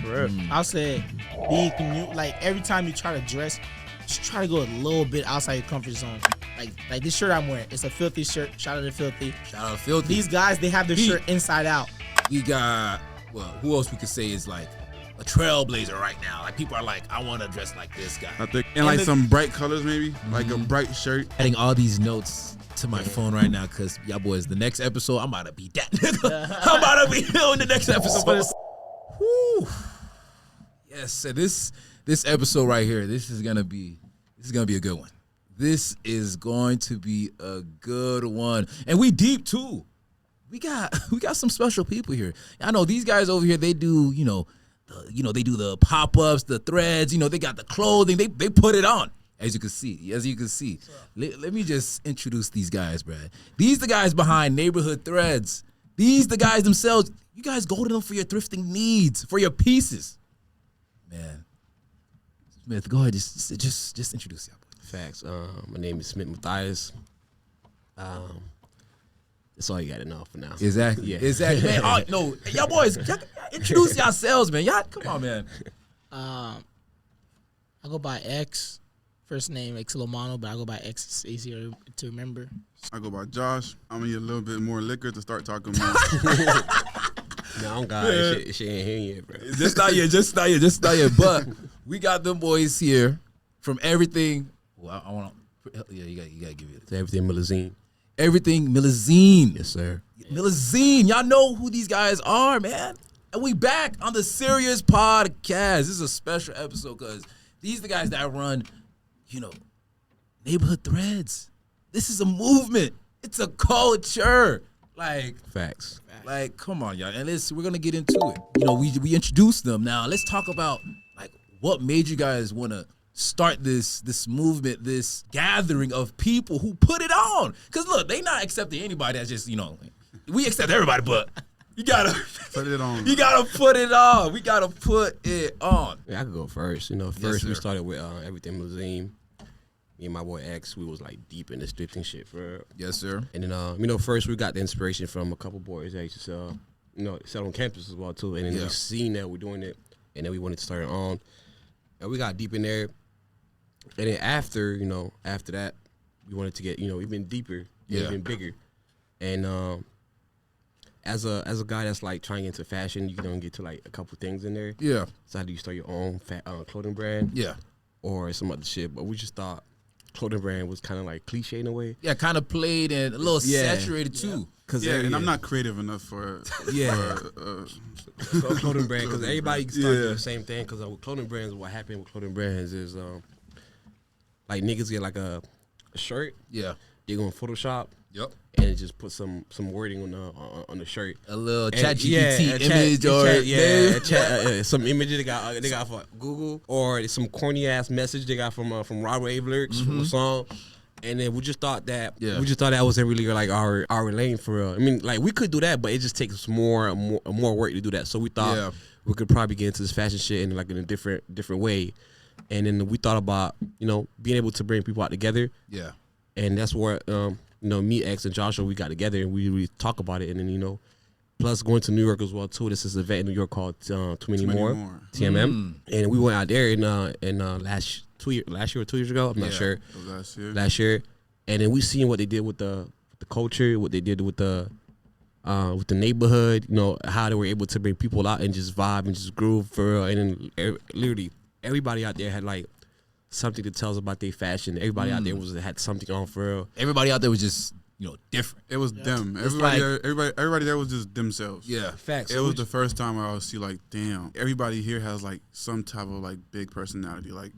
For real. I'll say like every time you try to dress, just try to go a little bit outside your comfort zone. Like this shirt I'm wearing, it's a Filthy shirt. Shout out to Filthy. Shout out Filthy. These guys, they have their shirt inside out. We got, well, who else we could say is like a trailblazer right now? Like people are like, I want to dress like this guy. I think, and like some bright colors maybe, like a bright shirt. Adding all these notes to my phone right now because y'all boys, the next episode, I'm about to be that nigga. I'm about to be in the next episode. Woo. Yes, so this episode right here, this is gonna be a good one. This is going to be a good one, and we deep too. We got some special people here. I know these guys over here. They do they do the pop ups, the threads. They got the clothing. They put it on. As you can see. Let me just introduce these guys, Brad. These the guys behind Neighborhood Threads. These the guys themselves. You guys go to them for your thrifting needs, for your pieces. Man, Smith, go ahead. Just introduce y'all. Facts. My name is Smith Matthias. That's all you got to know for now. Exactly. Yeah. Exactly. Man, no, y'all boys, y'all introduce yourselves, man. Y'all, come on, man. I go by X. First name X Lomano, but I go by X. It's easier to remember. I go by Josh. I'm gonna need a little bit more liquor to start talking more. No, I'm God. Shit ain't here yet, bro. Just not yet. But we got them boys here from Everything. Well, I want to. Yeah, you gotta give it. It's Everything Millesime. Everything Millesime. Yes, sir. Millesime. Y'all know who these guys are, man. And we back on the Serious Podcast. This is a special episode because these are the guys that run, Neighborhood Threads. This is a movement. It's a culture. Like Facts. Like, come on, y'all. And we're gonna get into it. We introduced them. Now let's talk about like what made you guys wanna start this movement, this gathering of people who put it on. Cause look, they not accepting anybody that's just, we accept everybody, but you gotta put it on. You gotta put it on. We gotta put it on. Yeah, I could go first. First we started with Everything Millesime. Me and my boy X, we was like deep in this thrifting shit for real. Yes, sir. And then first we got the inspiration from a couple boys that used to sell on campus as well too. And then we seen that we're doing it, and then we wanted to start it on. And we got deep in there. And then after that, we wanted to get, even deeper, even bigger. And as a guy that's like trying to get into fashion, you can get to like a couple things in there. Yeah. So how do you start your own clothing brand? Yeah. Or some other shit. But we just thought clothing brand was kind of like cliche in a way. Yeah, kind of played and a little saturated too. And I'm not creative enough for clothing brand because everybody can start doing the same thing. Because with clothing brands, what happened with clothing brands is like niggas get like a shirt. Yeah. They go in Photoshop. Yep. And just put some wording on the shirt. A little ChatGPT image some image they got for Google, or some corny ass message they got from Robert A. lyrics from a song. And then we just thought that wasn't really like our lane for real. I mean, like we could do that, but it just takes more work to do that. So we thought we could probably get into this fashion shit in like in a different way. And then we thought about being able to bring people out together. Yeah. And that's where me, X, and Joshua, we got together and we talk about it. And then plus going to New York as well too. This is an event in New York called Too Many More TMM, and we went out there in last year or 2 years ago. I'm not sure. Last year, and then we seen what they did with the culture, what they did with the neighborhood. How they were able to bring people out and just vibe and just groove for real. And then literally everybody out there had like something to tell us about their fashion. Everybody out there had something on for real. Everybody out there was just different. It was them. Everybody there was just themselves. Yeah, facts. It was the first time I was see like, damn, everybody here has like some type of like big personality. Like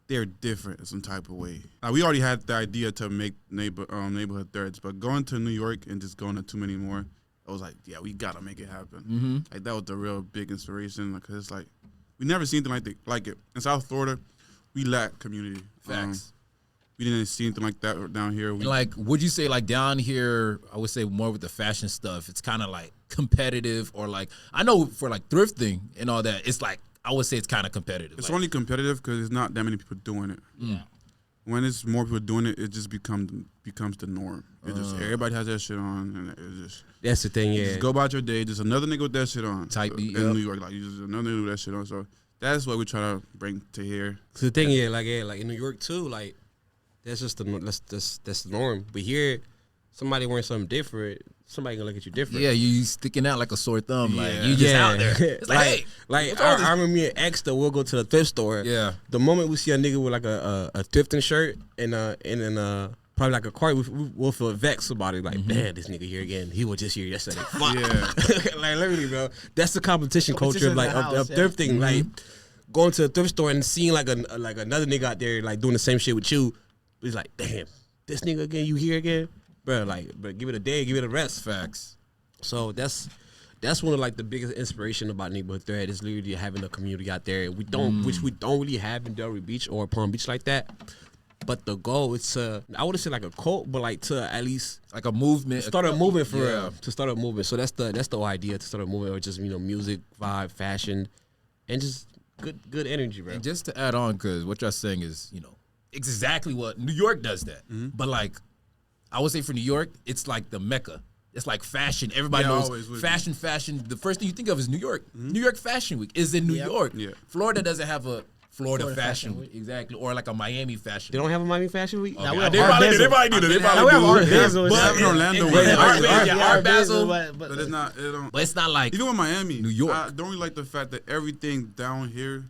they're different in some type of way. Like, we already had the idea to make neighborhood threads, but going to New York and just going to Too Many More, I was like, yeah, we gotta make it happen. Like that was the real big inspiration. Because it's like we never seen anything like it in South Florida. We lack community. Facts. We didn't see anything like that down here. Would you say like down here, I would say more with the fashion stuff, it's kind of like competitive, or like, I know for like thrifting and all that, it's like, I would say it's kind of competitive. It's like, only competitive because there's not that many people doing it. Yeah. when it's more people doing it, it just becomes the norm. It just everybody has that shit on, and it's just That's the thing, yeah. just go about your day. Just another nigga with that shit on. Type beat, in New York, like you just another nigga with that shit on. So that's what we try to bring to here. So the thing, like in New York too, like that's just that's the norm. But here, somebody wearing something different, somebody gonna look at you different. Yeah, you sticking out like a sore thumb. Like you just out there. It's like, hey, I remember me and X though. We'll go to the thrift store. Yeah. The moment we see a nigga with like a thrifting shirt and probably like a cart, we'll feel vexed about it. Like, man, this nigga here again. He was just here yesterday. Fuck. Yeah. Like literally, bro. That's the competition culture of like of thrifting. Mm-hmm. Like going to a thrift store and seeing like another nigga out there like doing the same shit with you. It's like, damn, this nigga again. You here again, bro? Like, but give it a day, give it a rest. Facts. So that's one of like the biggest inspiration about Neighborhood Thread is literally having a community out there. Which we don't really have in Delray Beach or Palm Beach like that. But the goal is to, I wouldn't say like a cult, but like to at least like a movement, start a movement for real. To start a movement. So that's the idea, to start a movement, or just music, vibe, fashion, and just good energy, bro. And just to add on, because what y'all saying is exactly what New York does that. But like I would say for New York, it's like the Mecca. It's like fashion. Everybody knows fashion. The first thing you think of is New York. New York Fashion Week is in New York. Yeah. Florida doesn't have a Florida Fashion Week. Exactly. Or like a Miami Fashion They don't have a Miami Fashion Week? Okay. we have They probably do. They probably do. Now we have Art Basel. But in Orlando, Art Basel. but it's not. But it's not like Even with Miami, New York. I don't really like the fact that everything down here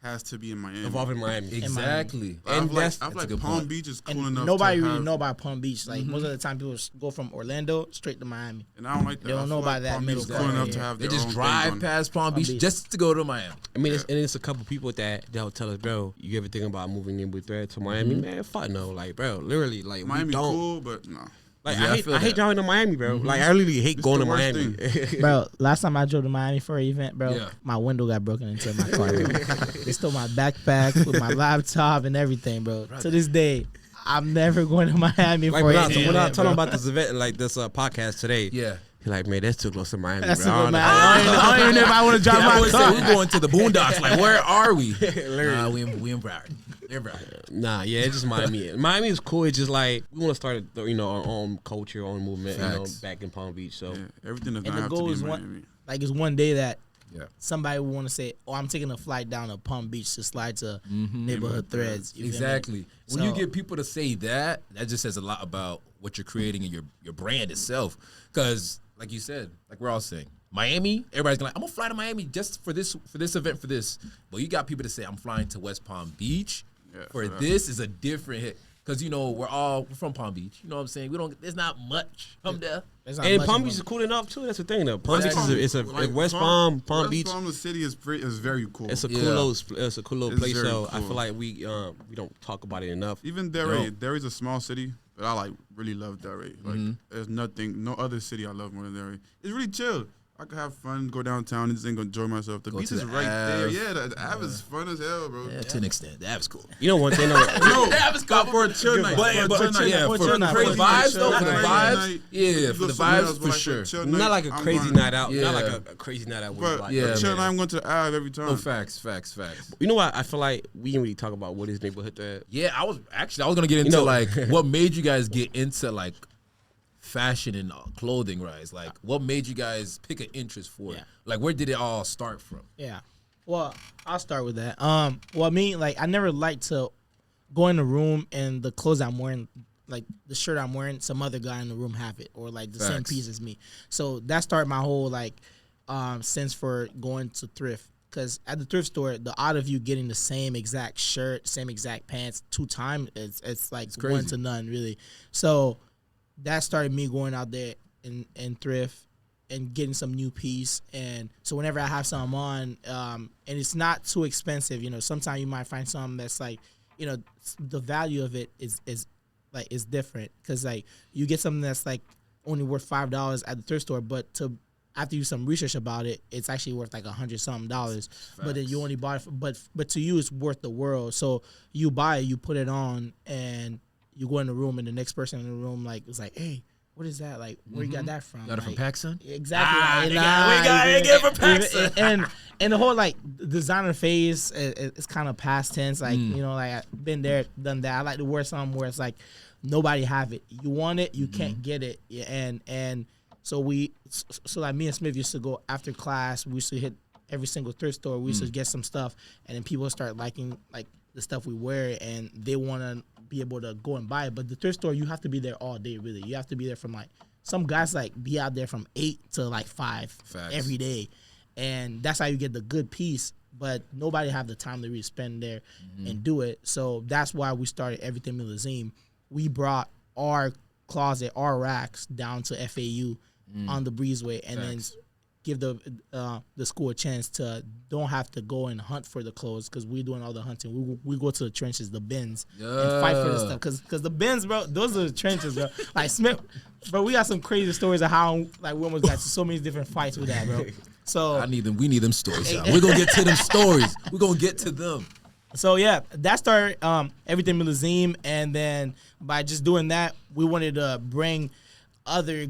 has to be in Miami. Evolve in Miami. exactly. I feel that's like a good Palm point. Beach is cool And enough. nobody to really have, know about Palm Beach. Like most of the time, people go from Orlando straight to Miami. and I don't like that. They don't I know feel about that Palm Beach middle is cool ground enough here. to have They their just own thing drive on it. past Palm Beach Beach. just to go to Miami. I mean, it's a couple people that'll tell us, bro, you ever think about moving in with Thread to Miami? Man, fuck no. Like, bro, literally, like, Miami we don't. cool, but no. Like, Yeah, I I feel hate that. driving to Miami, bro. Like, I literally hate going to the worst Miami. Bro, last time I drove to Miami for an event, bro, Yeah. my window got broken into in my car. Bro. They stole my backpack with my laptop and everything, bro. To this day, I'm never going to Miami Like, for when an I event, told him bro. about this event, like this podcast today, Yeah. he's like, man, that's too close to Miami, That's bro. super I mad. don't know. I don't even know if I want to drive I my would say car. we're going to the boondocks. Like, where are we? We in Broward. They're Broward. Nah, yeah, it's just Miami. Miami is cool. It's just like we want to start, our own culture, our own movement, Facts. back in Palm Beach. So Yeah, everything does And not the have to goal be is in one, Miami. like it's one day that Yeah. somebody will want to say, "Oh, I'm taking a flight down to Palm Beach to slide to Neighborhood Threads." You feel me? Exactly. When you So- get people to say that, that just says a lot about what you're creating and your brand itself. Because, like you said, like we're all saying, Miami, everybody's like, I'm gonna fly to Miami just for this event for this. But you got people to say, I'm flying to West Palm Beach for this is a different hit. Because we're from Palm Beach. You know what I'm saying? There's not much from there. There's not and much Palm of Beach a- is cool enough too. That's the thing though. Palm Beach is Like, West Palm Beach. West Palm, the city is very cool. It's a Yeah. cool little It's place. very So I cool. feel like we don't talk about it enough. Even Delray is a small city, but I really love Delray. Like there's no other city I love more than Delray. It's really chill. I could have fun, go downtown, and just enjoy myself. The Go beach to is the right there. Ave. Yeah, the Ave is fun as hell, bro. Yeah, to an extent. That was cool. You know one thing though. No, That was cool. for a chill night. But For a chill night. yeah, For for chill night, the for a vibes chill though, for the night. vibes. Yeah, for the vibes for sure. Not like a crazy night out. Yeah. Not like a crazy night out. But Yeah, chill man. night, I'm going to the Ave every time. Oh, facts. You know what? I feel like we didn't really talk about what is Neighborhood Thread. Yeah, I was gonna get into know- like what made you guys get into like fashion and clothing, right? It's like what made you guys pick an interest for it? Yeah. Like where did it all start from? Yeah. Well, I'll start with that. Well, me, like, I never liked to go in the room and the clothes I'm wearing, like the shirt I'm wearing, some other guy in the room have it, or like the same Facts. piece as me. So that started my whole sense for going to thrift. Because at the thrift store, the odd of you getting the same exact shirt, same exact pants 2 times, it's like crazy. 1 to none, really. So that started me going out there and thrift and getting some new piece. And so whenever I have something on, and it's not too expensive, sometimes you might find something that's like, the value of it is different. Because like you get something that's like only worth $5 at the thrift store, but after you do some research about it, it's actually worth like $100-something. But then you only bought it but to you it's worth the world. So you buy it, you put it on, and you go in the room, and the next person in the room is like, hey, what is that? Like, where you got that from? Got it from Like, Pakistan? Exactly. We got it again from Pakistan. And the whole like designer phase is kind of past tense. Like, you know, like I've been there, done that. I like to wear something where it's like nobody have it. You want it, you can't get it. Yeah, and so like me and Smith used to go after class. We used to hit every single thrift store. We used to get some stuff, and then people start liking like the stuff we wear, and they want to be able to go and buy it. But the thrift store, you have to be there all day, really. You have to be there from like, some guys like be out there from 8 to like 5 Facts. every day. And that's how you get the good piece. But nobody have the time to really spend there and do it. So that's why we started Everything Millesime. We brought our closet, our racks down to FAU on the breezeway, and then give the school a chance to don't have to go and hunt for the clothes, because we're doing all the hunting. We go to the trenches, the bins, and fight for the stuff. Because the bins, bro, those are the trenches, bro. Like Smith, bro, we got some crazy stories of how like we almost got to so many different fights with that, bro. So We need them stories. Y'all. We're gonna get to them stories. We're gonna get to them. So yeah, that started Everything Millesime, and then by just doing that, we wanted to bring other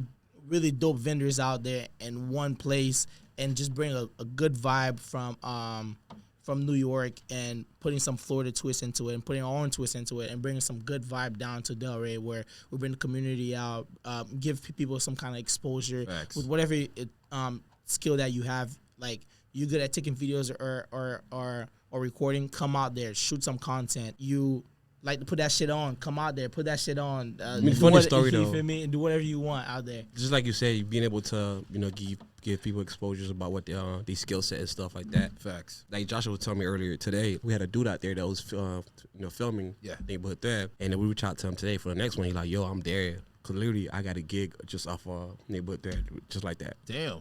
really dope vendors out there in one place and just bring a good vibe from New York, and putting some Florida twist into it, and putting our own twist into it, and bringing some good vibe down to Delray, where we bring the community out, give people some kind of exposure with whatever skill that you have. Like, you good at taking videos or recording, come out there, shoot some content. You like to put that shit on, come out there, put that shit on. Funny story though. You feel me? And do whatever you want out there. Just like you said, being able to, you know, give people exposures about what their skill set and stuff like that. Facts. Like Joshua was telling me earlier today, we had a dude out there that was filming Neighborhood Thread, and then we reached out to him today for the next one. He's like, yo, I'm there. Cause literally I got a gig just off Neighborhood Thread, just like that. Damn.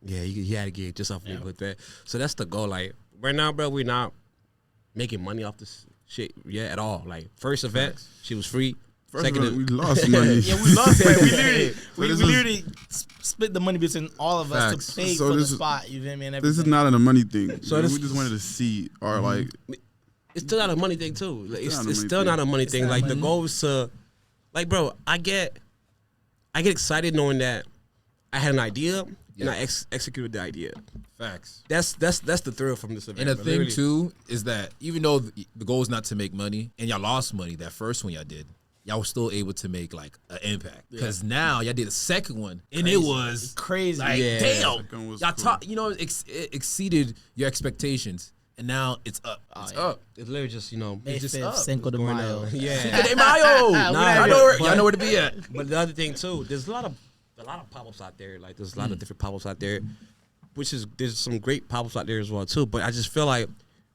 Yeah, he had a gig just off Neighborhood Thread. So that's the goal. Like right now, bro, we're not making money off this shit yet at all. Like first event, she was free. Second, we lost money. Yeah, we lost money. We literally split the money between all of us to pay for the spot. You feel me? And this is not a money thing. So we just wanted to see, or like, it's still not a money thing too. Like, it's still not a money thing. Like the goal is to, like, bro, I get excited knowing that I had an idea and I executed the idea. Facts. That's the thrill from this event. And the thing too is that even though the goal is not to make money, and y'all lost money that first one y'all did, y'all were still able to make like an impact. Because now y'all did a second one, and it was crazy. Like, damn, y'all cool. It exceeded your expectations, and now it's up. It's up. It's literally just, you know, May it's just 5th, up. Cinco de Mayo. Yeah. Cinco de Mayo. Y'all know where to be at. But the other thing too, there's a lot of pop-ups out there. Like there's a lot of different pop-ups out there, there's some great pop-ups out there as well too. But I just feel like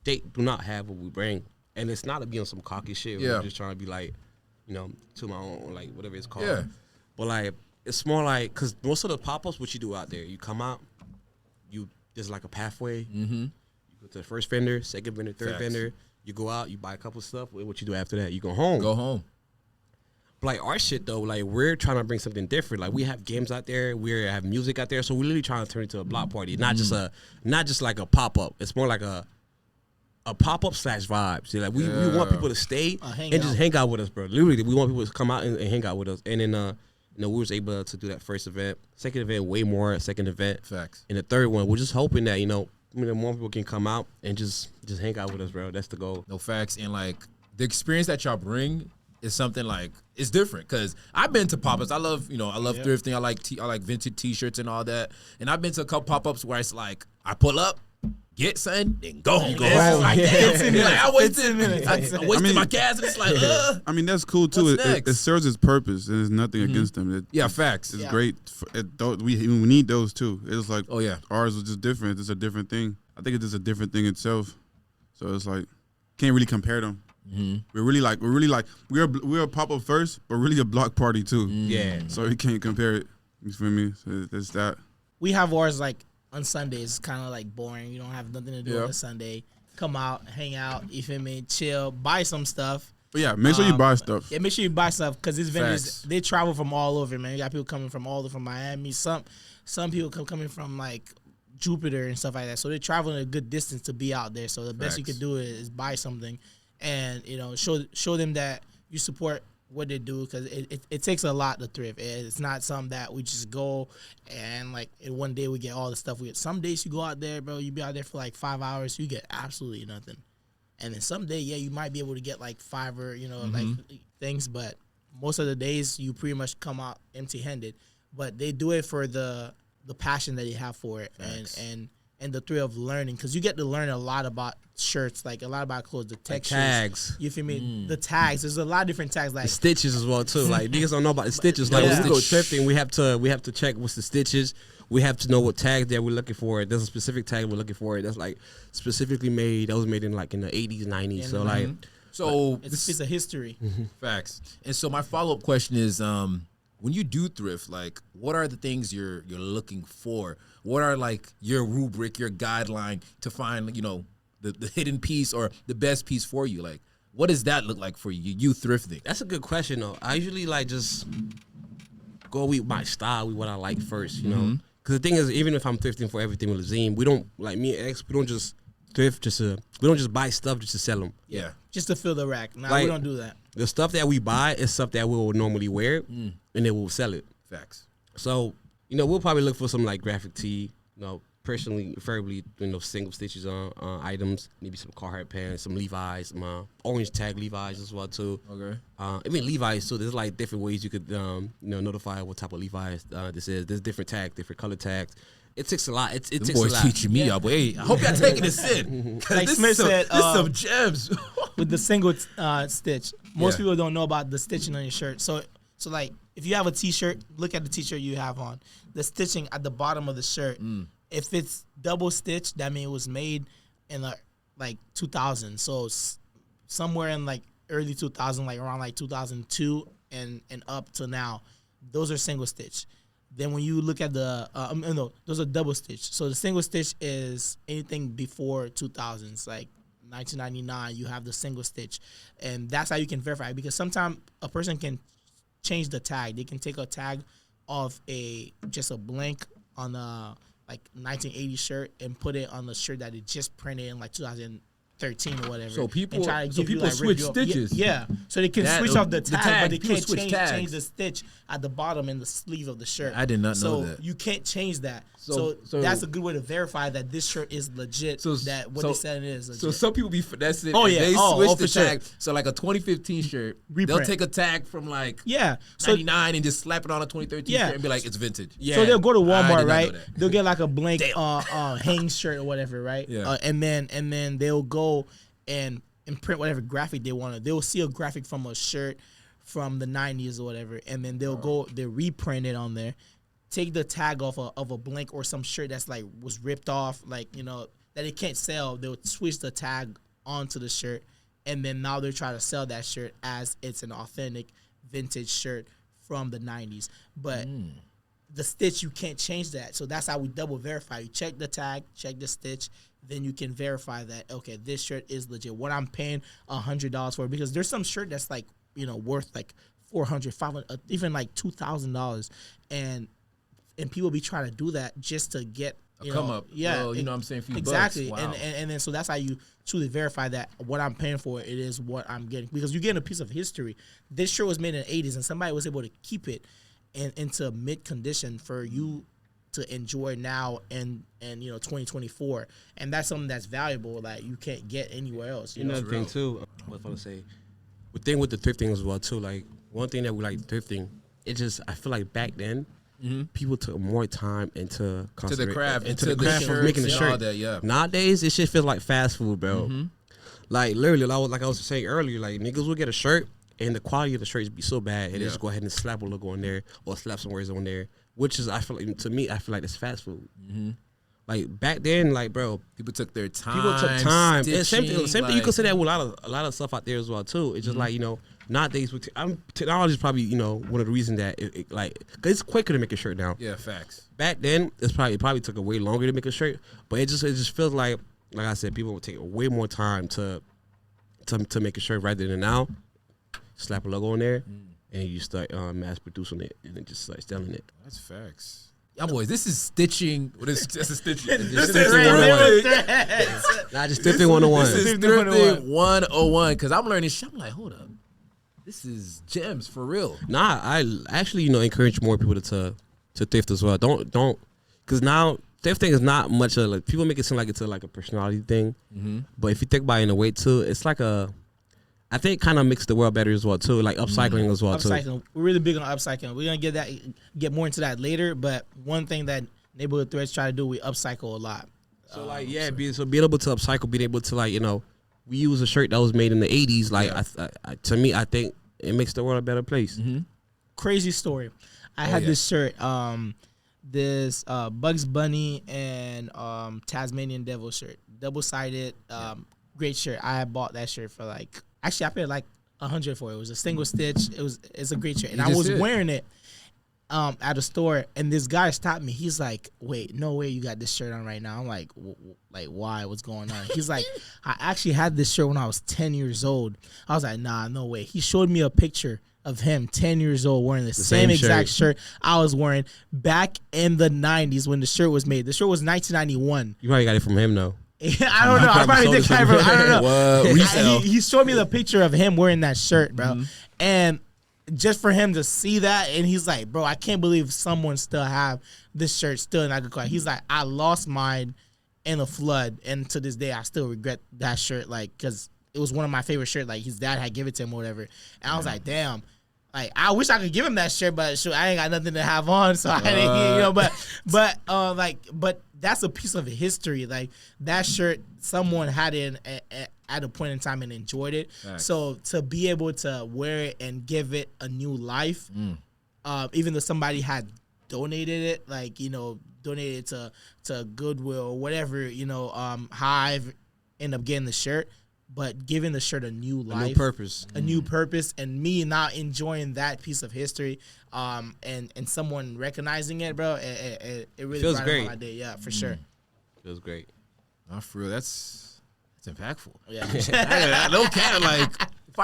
they do not have what we bring, and it's not to be on some cocky shit. Where we're just trying to be like, you know, to my own, like whatever it's called. Yeah. But like it's more like, because most of the pop-ups, what you do out there, you come out, there's like a pathway. Mm-hmm. You go to the first vendor, second vendor, third vendor. You go out, you buy a couple stuff. What you do after that? You go home. But like our shit though, like we're trying to bring something different. Like we have games out there, we have music out there, so we're literally trying to turn it into a block party, not just like a pop up. It's more like a pop up / vibes. So like we want people to stay and just hang out with us, bro. Literally, we want people to come out and hang out with us. And then you know, we was able to do that first event, second event way more, second event. Facts. And the third one, we're just hoping that, you know, more people can come out and just hang out with us, bro. That's the goal. No, facts. And like the experience that y'all bring is something like, it's different, because I've been to pop-ups. I love thrifting. I like vintage t-shirts and all that. And I've been to a couple pop-ups where it's like I pull up, get something, then go home. Like, damn, like, I wasted my gas, and it's like, I mean, that's cool too. It serves its purpose, and there's nothing against them. Facts. It's great. We need those too. It's like, oh yeah, ours is just different. It's a different thing. I think it's just a different thing itself. So it's like, can't really compare them. Mm-hmm. We're a pop up first, but really a block party too. Yeah. So you can't compare it. You feel me? So it's that. We have ours like on Sundays. Kind of like boring. You don't have nothing to do on a Sunday. Come out, hang out. You feel me? Chill, buy some stuff. But yeah, make sure you buy stuff. Yeah, make sure you buy stuff, because these vendors, they travel from all over, man. You got people coming from all over, from Miami. Some people coming from like Jupiter and stuff like that. So they're traveling a good distance to be out there. So the best you could do is buy something, and you know, show them that you support what they do, because it takes a lot to thrift. It's not something that we just go and like in one day we get all the stuff we get. Some days you go out there, bro, you be out there for like 5 hours, you get absolutely nothing. And then some day, yeah, you might be able to get like 5 or like things, but most of the days you pretty much come out empty-handed. But they do it for the passion that they have for it. Facts. And the thrill of learning, because you get to learn a lot about shirts, like a lot about clothes, the textures, tags. You feel me? The tags. There's a lot of different tags, like The stitches as well too. Like niggas don't know about the stitches. Like when we go thrifting, we have to check what's the stitches. We have to know what tags that we're looking for. There's a specific tag we're looking for. That's like specifically made. That was made in like in the 80s, 90s. So like, so it's a piece of history. Facts. And so my follow-up question is, when you do thrift, like, what are the things you're looking for? What are like your rubric, your guideline to find, the hidden piece or the best piece for you? Like, what does that look like for you? You thrifting? that's a good question though. I usually like just go with my style, with what I like first, you know. Because the thing is, even if I'm thrifting for Everything Millesime, we don't, like me and X, we don't just thrift we don't just buy stuff just to sell them. Yeah. Just to fill the rack. Nah, Like- we don't do that. The stuff that we buy is stuff that we will normally wear, and then we'll sell it. Facts. So, we'll probably look for some like graphic tee, personally, preferably, single stitches on items, maybe some Carhartt pants, some Levi's, some orange tag Levi's as well too. Okay. I mean Levi's too. There's like different ways you could notify what type of Levi's this is. There's different tags, different color tags. It takes a lot. It takes a boys lot. teaching me up. Hey, I hope y'all taking this in. Like this Smith is some, said, this is some gems. With the single stitch. Most Yeah. people don't know about the stitching on your shirt. So like if you have a t-shirt, look at the t-shirt you have on. The stitching at the bottom of the shirt. If it's double stitched, that means it was made in like 2000. So somewhere in like early 2000, like around like 2002 and up to now, those are single stitch. Then when you look at the no, those are double stitch. So the single stitch is anything before 2000s, like 1999. You have the single stitch, and that's how you can verify it, because sometimes a person can change the tag. They can take a tag of just a blank on a like 1980 shirt and put it on the shirt that it just printed in like 2013 or whatever. So people- and try to so give you, people like, switch rip you up. stitches. Yeah, so they can That- switch off the the tag, tag, but they people can't switch change tags. the stitch at the bottom in the sleeve of the shirt. I did not know that. So you can't change that. So- So that's a good way to verify that this shirt is legit. So- that what so- they said it is legit. So some people be that's it. Oh, and yeah. They Oh, switch oh, the for sure. tag. So like a 2015 shirt, they'll Reprint. take a tag from like yeah. So 99 and just slap it on a 2013 Yeah. shirt and be like, it's vintage. So they'll go to I did Walmart, not know right? that. They'll get like a blank Damn. hang shirt or whatever, right? Yeah. And then they'll go and print whatever graphic they want. They'll see a graphic from a shirt from the 90s or whatever, and then they'll reprint it on there, take the tag off of a blank or some shirt that's like was ripped off, like that it can't sell. They'll switch the tag onto the shirt, and then now they're trying to sell that shirt as it's an authentic vintage shirt from the 90s, but. The stitch, you can't change that. So that's how we double verify. You check the tag, check the stitch, then you can verify that, okay, this shirt is legit. What I'm paying $100 for, because there's some shirt that's like, worth like $400, $500, even like $2,000. And people be trying to do that just to get, Come up. Yeah. Well, you know what I'm saying? Few Exactly. bucks. Wow. And then so that's how you truly verify that what I'm paying for, it is what I'm getting. Because you're getting a piece of history. This shirt was made in the 80s, and somebody was able to keep it into mid condition for you to enjoy now and 2024, and that's something that's valuable that you can't get anywhere else. Another thing too, what I was gonna say, the thing with the thrifting as well too. Like one thing that we like thrifting, I feel like back then, people took more time into the craft, into the craft of shirts making the and shirt. all that, yeah. Nowadays, this shit feels like fast food, bro. Like literally, like I was saying earlier, like niggas will get a shirt and the quality of the shirts be so bad, and they just go ahead and slap a logo on there or slap some words on there, which is, I feel like, to me, I feel like it's fast food. Like back then, like bro, People took their time. people took time. And same stitching, thing. You could say that with a lot of stuff out there as well too. It's just like nowadays, technology is probably one of the reasons that cause it's quicker to make a shirt now. Yeah, facts. Back then, it probably took a way longer to make a shirt, but it just feels like I said, people would take way more time to make a shirt rather than now. Slap a logo on there, and you start mass producing it, and then just start selling it. That's facts. Y'all boys, this is stitching. That's a stitching. This is thrifting 101. Nah, just thrifting 101. This is thrifting 101 because I'm learning shit. I'm like, hold up. This is gems for real. Nah, I actually, encourage more people to thrift as well. Don't, because now thrifting is not much of like, people make it seem like it's like a personality thing. Mm-hmm. But if you think about it in a way too, it's like I think kind of makes the world better as well too, like upcycling as well too. We're really big on upcycling. We're gonna get more into that later. But one thing that neighborhood threads try to do, we upcycle a lot. So being able to upcycle, being able to we use a shirt that was made in the 80s. Like to me, I think it makes the world a better place. Mm-hmm. Crazy story. I had this shirt, this Bugs Bunny and Tasmanian Devil shirt, double-sided, great shirt. I had bought that shirt for actually I paid like $100 for it. It was a single stitch. It's a great shirt, and I was wearing it at a store, and this guy stopped me. He's like, "Wait, no way, you got this shirt on right now." I'm like, why? What's going on? He's like, "I actually had this shirt when I was 10 years old." I was like, "Nah, no way." He showed me a picture of him 10 years old wearing the same exact shirt I was wearing back in the 90s when the shirt was made. The shirt was 1991. You probably got it from him though. I don't know. I probably did kind of. I don't know. Resale. He showed me the picture of him wearing that shirt, bro. And just for him to see that, and he's like, "Bro, I can't believe someone still have this shirt still in that good quality." He's like, "I lost mine in a flood, and to this day, I still regret that shirt, because it was one of my favorite shirts. Like his dad had given it to him or whatever." And I was like, "Damn." Like I wish I could give him that shirt, but I ain't got nothing to have on, so I didn't, But that's a piece of history. Like that shirt, someone had it at a point in time and enjoyed it. Nice. So to be able to wear it and give it a new life, even though somebody had donated it, donated it to Goodwill or whatever, Hive, end up getting the shirt. But giving the shirt a new life, a new purpose, and me not enjoying that piece of history, and someone recognizing it, bro, it really feels great. My day, yeah, for sure. Feels great. Not for real. That's impactful. Yeah, I don't care. If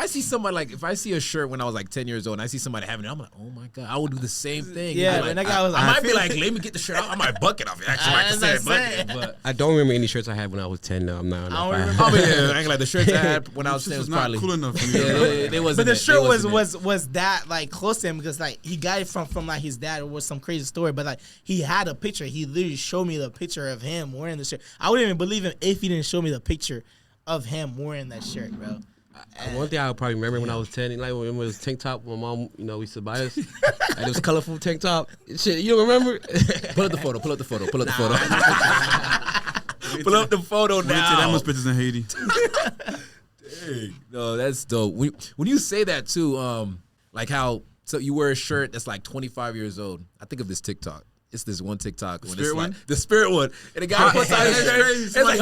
I see a shirt when I was like 10 years old and I see somebody having it, I'm like, oh my God, I would do the same thing. Yeah, and that guy was I might be like, let me get the shirt out. I might buck it off. But I don't remember any shirts I had when I was 10. Now I'm not. I don't remember. I ain't like the shirts I had when I was 10 was not probably cool enough for me. They wasn't. But the shirt was that close to him because he got it from his dad. It was some crazy story, but he had a picture. He literally showed me the picture of him wearing the shirt. I wouldn't even believe him if he didn't show me the picture of him wearing that shirt, bro. One thing I would probably remember when I was 10, when it was tank top, my mom, we used to buy us. And it was colorful tank top. Shit, you don't remember? Pull up the photo. Pull up the photo now. That much pictures in Haiti. Dang. No, that's dope. When you say that too, so you wear a shirt that's like 25 years old. I think of this TikTok. It's this one TikTok. The spirit one. And the guy puts out his shirt. It's like,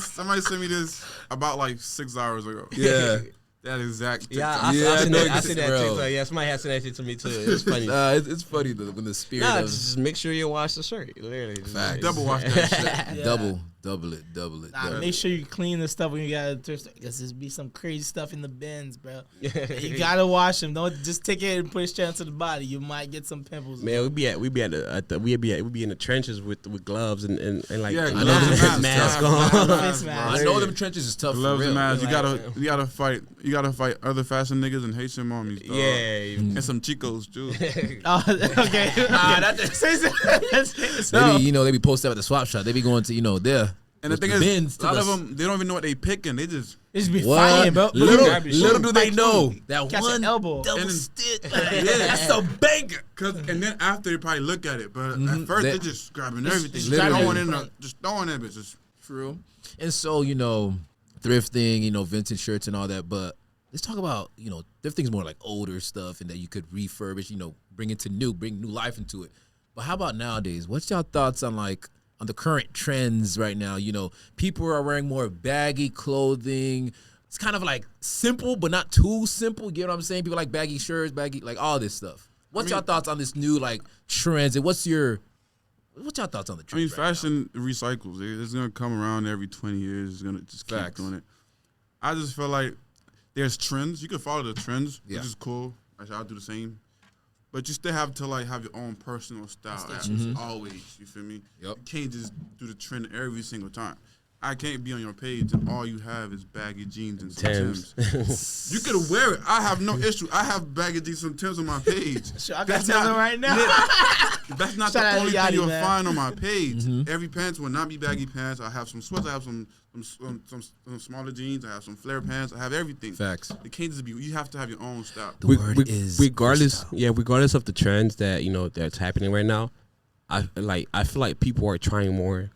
Somebody sent me this about 6 hours ago. Yeah. That exact TikTok. Yeah, I seen that TikTok. Yeah, somebody has sent that shit to me too. It's funny. It's funny though when the spirit. Just make sure you wash the shirt. Literally, double wash that shit. Yeah. Double it. Make sure you clean the stuff when you got to thrift, because there's be some crazy stuff in the bins, bro. You gotta wash them. Don't just take it and put it straight onto the body. You might get some pimples. Man, we be in the trenches with gloves and masks on. I know them trenches is tough. Gloves for real. and masks. You gotta fight other fashion niggas and Haitian mommies. Dog. Yeah, and some Chicos too. Okay. They be posted at the swap shop. They be going to there. And the thing is, a lot of them, they don't even know what they picking. They just be fighting, bro. Little do they know that catch one elbow double stitch. That's a banger. And then after they probably look at it, but at first they're just grabbing everything, just throwing it, bitches. True. And so thrifting, vintage shirts and all that. But let's talk about thrifting's more like older stuff and that you could refurbish, bring new life into it. But how about nowadays? What's y'all thoughts on the current trends right now? People are wearing more baggy clothing. It's kind of simple, but not too simple. You get what I'm saying? People like baggy shirts, all this stuff. What's y'all thoughts on this new trends? And what's y'all thoughts on the trends? Fashion recycles. It's gonna come around every 20 years. It's gonna just keep doing it. I just feel like there's trends. You can follow the trends, which is cool. I'll do the same. But you still have to have your own personal style. Always, you feel me? Yep. You can't just do the trend every single time. I can't be on your page and all you have is baggy jeans and some Timbs. Timbs. You could wear it. I have no issue. I have baggy jeans and Timbs on my page. Sure, I got Timbs on right now. That's not Shout out the only to Yachty, thing you'll man. find on my page. Every pants will not be baggy pants. I have some sweats. I have some smaller jeans. I have some flare pants. I have everything. Facts. It can't just be. You have to have your own style. The word is regardless. versatile. Yeah, regardless of the trends that that's happening right now, I feel like people are trying more,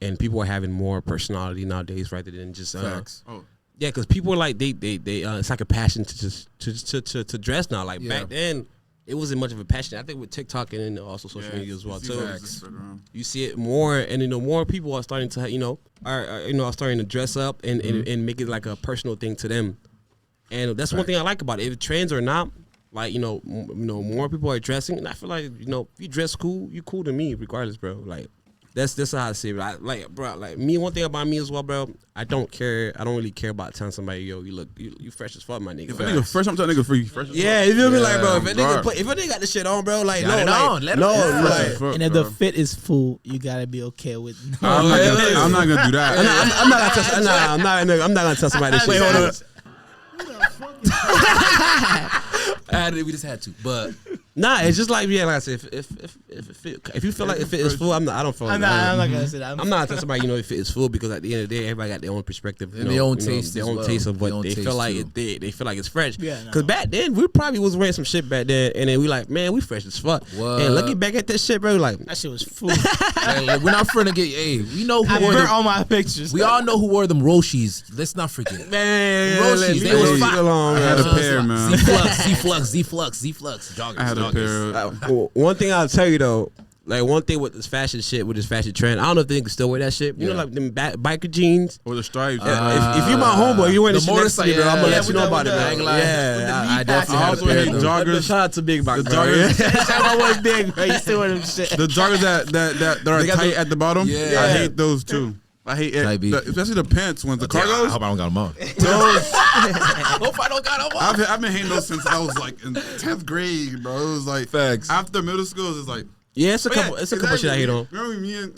and people are having more personality nowadays rather than just Facts. Oh, yeah, because people are like they it's like a passion to just to dress now. Like Yeah. back then, it wasn't much of a passion. I think with TikTok and then also social media as well you see too. those spread around. You see it more, and more people are starting to are starting to dress up and make it like a personal thing to them. And that's one thing I like about it. If trends or not, like more people are dressing, and I feel like if you dress cool, you cool to me regardless, bro. Like that's how I see it. Like me, one thing about me as well, bro. I don't really care about telling somebody, yo, you fresh as fuck, my nigga. If a nigga fresh, I'm telling nigga free fresh. Yeah, you feel me, like, bro. If a Bro. nigga got the shit on, bro, like Got it on, let him no, fresh like. And if the fit is full, you gotta be okay with. I'm not gonna do that. I'm not gonna tell somebody this shit. Wait, hold on. We just had to, but Nah, it's just like like I said, if you feel like if it is full, I don't feel. I'm not gonna say that. I'm not telling somebody if it is full because at the end of the day, everybody got their own perspective And their own taste their as own well. taste of Their what own they taste feel like too. they feel like it's fresh. Yeah, no. Because back then we probably was wearing some shit back then, and then we like, man, we fresh as fuck. What? And looking back at that shit, bro, like That shit was full. like, we're not finna get. Hey, we know who I wore burnt them. all my pictures. We all know who wore them Roshis. Let's not forget. man, Roshis, they was fire. I had a pair, man. Z-Flux, joggers. I had a pair. One thing I'll tell you though, like one thing with this fashion shit, with this fashion trend, I don't know if they can still wear that shit. You know, like them biker jeans. Or the stripes. If you my homeboy, you wearing the the shit next to me, bro, I'm gonna motorcycle, let you know about it, with bro. the- Yeah, I definitely I had a also pair hate of them. joggers. Shout out to Big Bike, The bro. joggers, That one was big, bro. You still wear them shit. the joggers that are They got tight the- at the bottom. Yeah. I hate those too. I hate it, Type B. especially the pants ones, the I cargos. hope I don't got them on. Those, Hope I don't got them on. I've been hating those since I was like in 10th grade, bro. It was like Facts. after middle school, it's like Yeah, it's a couple shit I hate on. Remember me and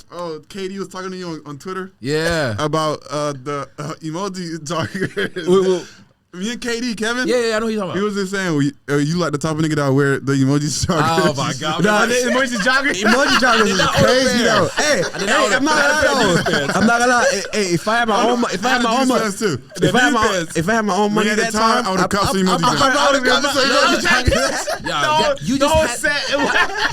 KD was talking to you on Twitter Yeah. about the emoji joggers. Me and KD, Kevin. Yeah, I know who you're talking He about. was just saying, you like the type of nigga that wear the emoji joggers. Oh my god. Nah, Emoji joggers. Emoji joggers is not order crazy pair. though. Hey, did not order I'm not gonna lie. I'm not gonna lie. Hey, if I had my own, if I had my own, too. if I had my own money at that the time, time, I would have copped some emoji joggers. Yeah, you The whole just set.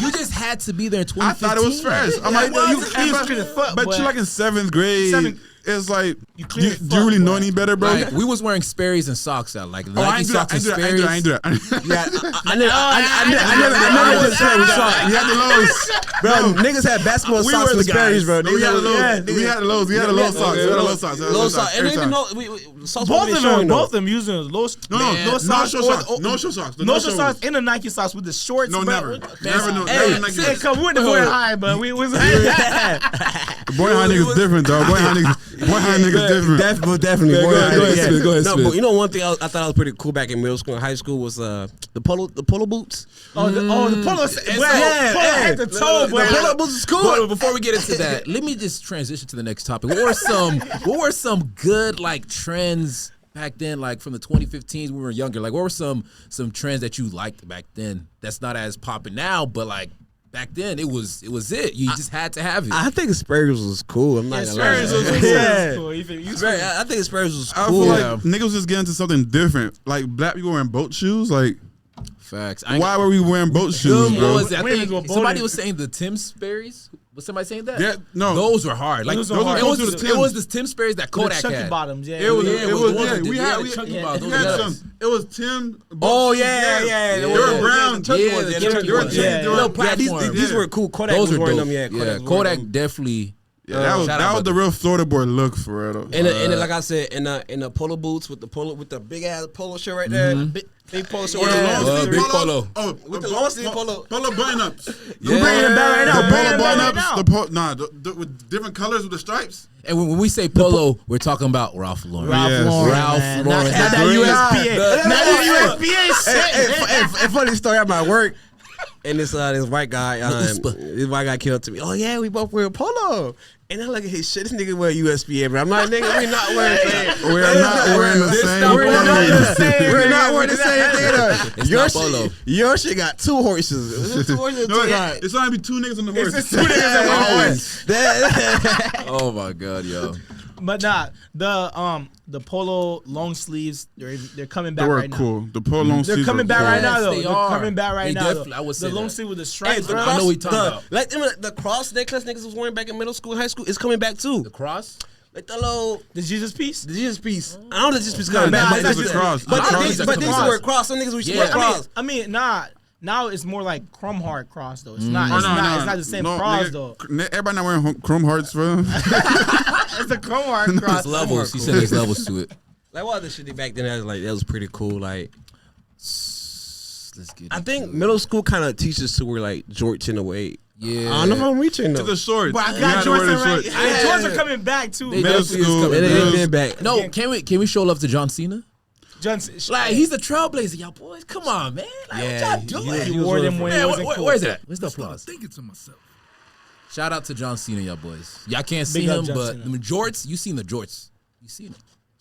you just had to be there in I 2015. thought it was fresh. I'm like, was. you, It was pretty fuck, but boy. you're like in 7th grade. Seventh- It's like, You do clear you as fuck, really know boy. any better, bro? Like, we was wearing Sperry's and socks out, like I Nike ain't do that. socks and I ain't do that. I ain't do that. I never did Sperry socks. We had the lows. Bro, niggas had basketball We socks were with the Sperry's, guys. bro. We had the lows. Yeah, We had the lows. We had the low socks. We had the low socks. Low socks. And Every even time. though socks Both wasn't of showing them, though. both of them using low No socks. show socks. No show socks. No show socks and the Nike socks with the shorts. No, bro. never. What- Never no. Hey, Never Nike. Hey, come, we went to Boy High, but we was. Boy high niggas different, dog. Boy high niggas different. Definitely. Yeah, Boy, go ahead, yeah. Smith, go ahead, No, Smith. but you know one thing I thought was pretty cool back in middle school and high school was the polo boots. The polo. Yeah, Polo at the toe, boy. The polo boots is cool. But before we get into that, let me just transition to the next topic. What were some good like trends back then, like from the 2015s when we were younger? Like what were some trends that you liked back then that's not as popping now, but like back then it was it. You just had to have it. I think Sperry's was cool. I'm not gonna lie. Spurs was Yeah. cool. You I think Sperry's was I cool. feel like niggas just getting into something different. Like black people wearing boat shoes. Like, Facts. why were we wearing boat shoes, What bro? was it? I We ain't think gonna somebody boat was saying the Tim Sperry's. Was somebody saying that? Yeah, no. Those were hard. Like Those it are hard. was Those are the it was Timbs. the Tim Sperry's that With the Kodak chunky had. bottoms, yeah. It was. Yeah, It it was. was the ones Yeah, that we did- had. the We chunky had. bottoms. We Those had were some. It was Tim. Oh boat yeah, shoes, yeah. They were brown. Chunky Yeah, ones. the They chunky were ones. Tim. Yeah. They were- Little Yeah, platform. these were cool. Kodak Those was are wearing dope. them. Yeah, Yeah, was wearing Kodak them. definitely. Yeah, that was Shout out that was about the real Florida boy look for real. And then, like I said, in the polo boots with the big ass polo shirt right there, big polo shirt. Or the Yeah. long sleeve big polo. polo. Oh, With the long sleeve polo. Polo button ups. We're bringing them back right now. The We're bringing polo them back button right now. ups. With different colors with the stripes. And when we say polo, we're talking about Ralph Lauren. Yes. Ralph man. Lauren. Not had that green. USPA. Not that USPA shit. Hey, funny story. I'm at work, and this white guy, Whisper. this white guy came up to me. Oh yeah, we both wear polo. And I look at his shit. This nigga wear USPA, bro. I'm like, nigga, we not wearing the same. We're not wearing the same. We're not wearing the same thing. It's not polo. Your shit got 2 horses. 2 horses. No, it's only be 2 niggas on the horse. It's 2 niggas in one horse. Oh my god, yo. But the polo long sleeves, they're coming back They were right now. cool. The polo long sleeves. They're coming back cool. right now, though. They They're are. coming back right They now. definitely- Though. I would say the long that. sleeve with the stripes. the bro. I know what you're talking about. Like the cross necklace niggas was wearing back in middle school, high school, is coming back too. The cross? Like the little The Jesus piece. the Jesus piece. I don't know the Jesus piece Nah, coming back, nah, but it's this a cross. But The cross they is a used to cross. wear cross. Some niggas used to Yeah. wear cross. I mean, now it's more like chrome heart cross though. It's Oh, not. no, It's no, not the same no, cross nigga, though. Everybody not wearing chrome hearts, bro. It's a chrome heart cross. There's levels. He said there's levels to it. Like what other shit they back then that was like that was pretty cool. Like Let's get I think middle school kind of teaches to wear like jorts in a way. Yeah. I don't know if I'm reaching though. To the shorts. But I You got had to wear Jordan the right. shorts. And Jordans are coming back too. They Middle definitely is school. coming It back. ain't been back. No, can we show love to John Cena? Johnson, Like he's the trailblazer, y'all boys. Come on, man. Like Yeah, what y'all doing? he wore them when Man, it wasn't cool. where's it at? Where's the applause? Thinking to myself. Shout out to John Cena, y'all boys. Y'all can't see Big up him, John but Cena. the jorts, you seen the jorts. You seen them.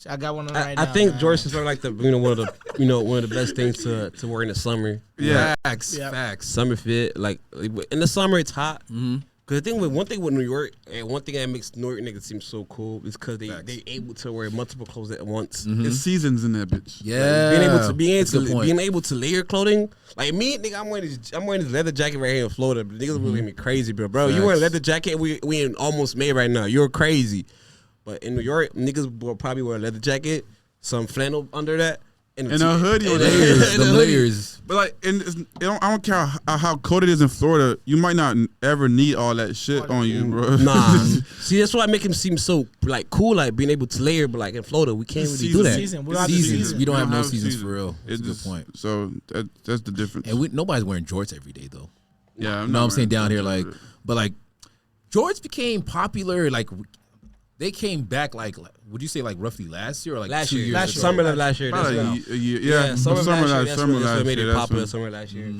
I got one on right now. I think man. jorts is sort of like the one of the best things to wear in the summer. Yeah. Facts. Yeah. Facts. Summer fit, like in the summer it's hot. Cause I think one thing with New York, and one thing that makes New York niggas seem so cool is cause they able to wear multiple clothes at once. It's seasons in that bitch. Yeah. Being That's a good point. able to layer clothing. Like me, nigga, I'm wearing this leather jacket right here in Florida. But niggas really me crazy, bro. Bro, you wearing a leather jacket? We in almost May right now. You're crazy. But in New York, niggas will probably wear a leather jacket, some flannel under that, And a hoodie on Layers, the the layers. But like, I don't care how cold it is in Florida. You might not ever need all that shit on you, bro. Nah. See, that's why I make him seem so like cool, like being able to layer. But like in Florida, we can't really do that. Season. We don't have the Seasons. season. We don't have no have seasons season. for real. That's It's a good just- point. So that's the difference. And nobody's wearing jorts every day though. Yeah, You know what I'm saying down here, like, but like, jorts became popular. Like, they came back. Like, would you say like roughly last year or like Last 2 year, years? Last ago? summer of last year. Probably That's a year. Yeah, summer summer last year. last That's summer what last made year. it That's popular. when- Summer last year.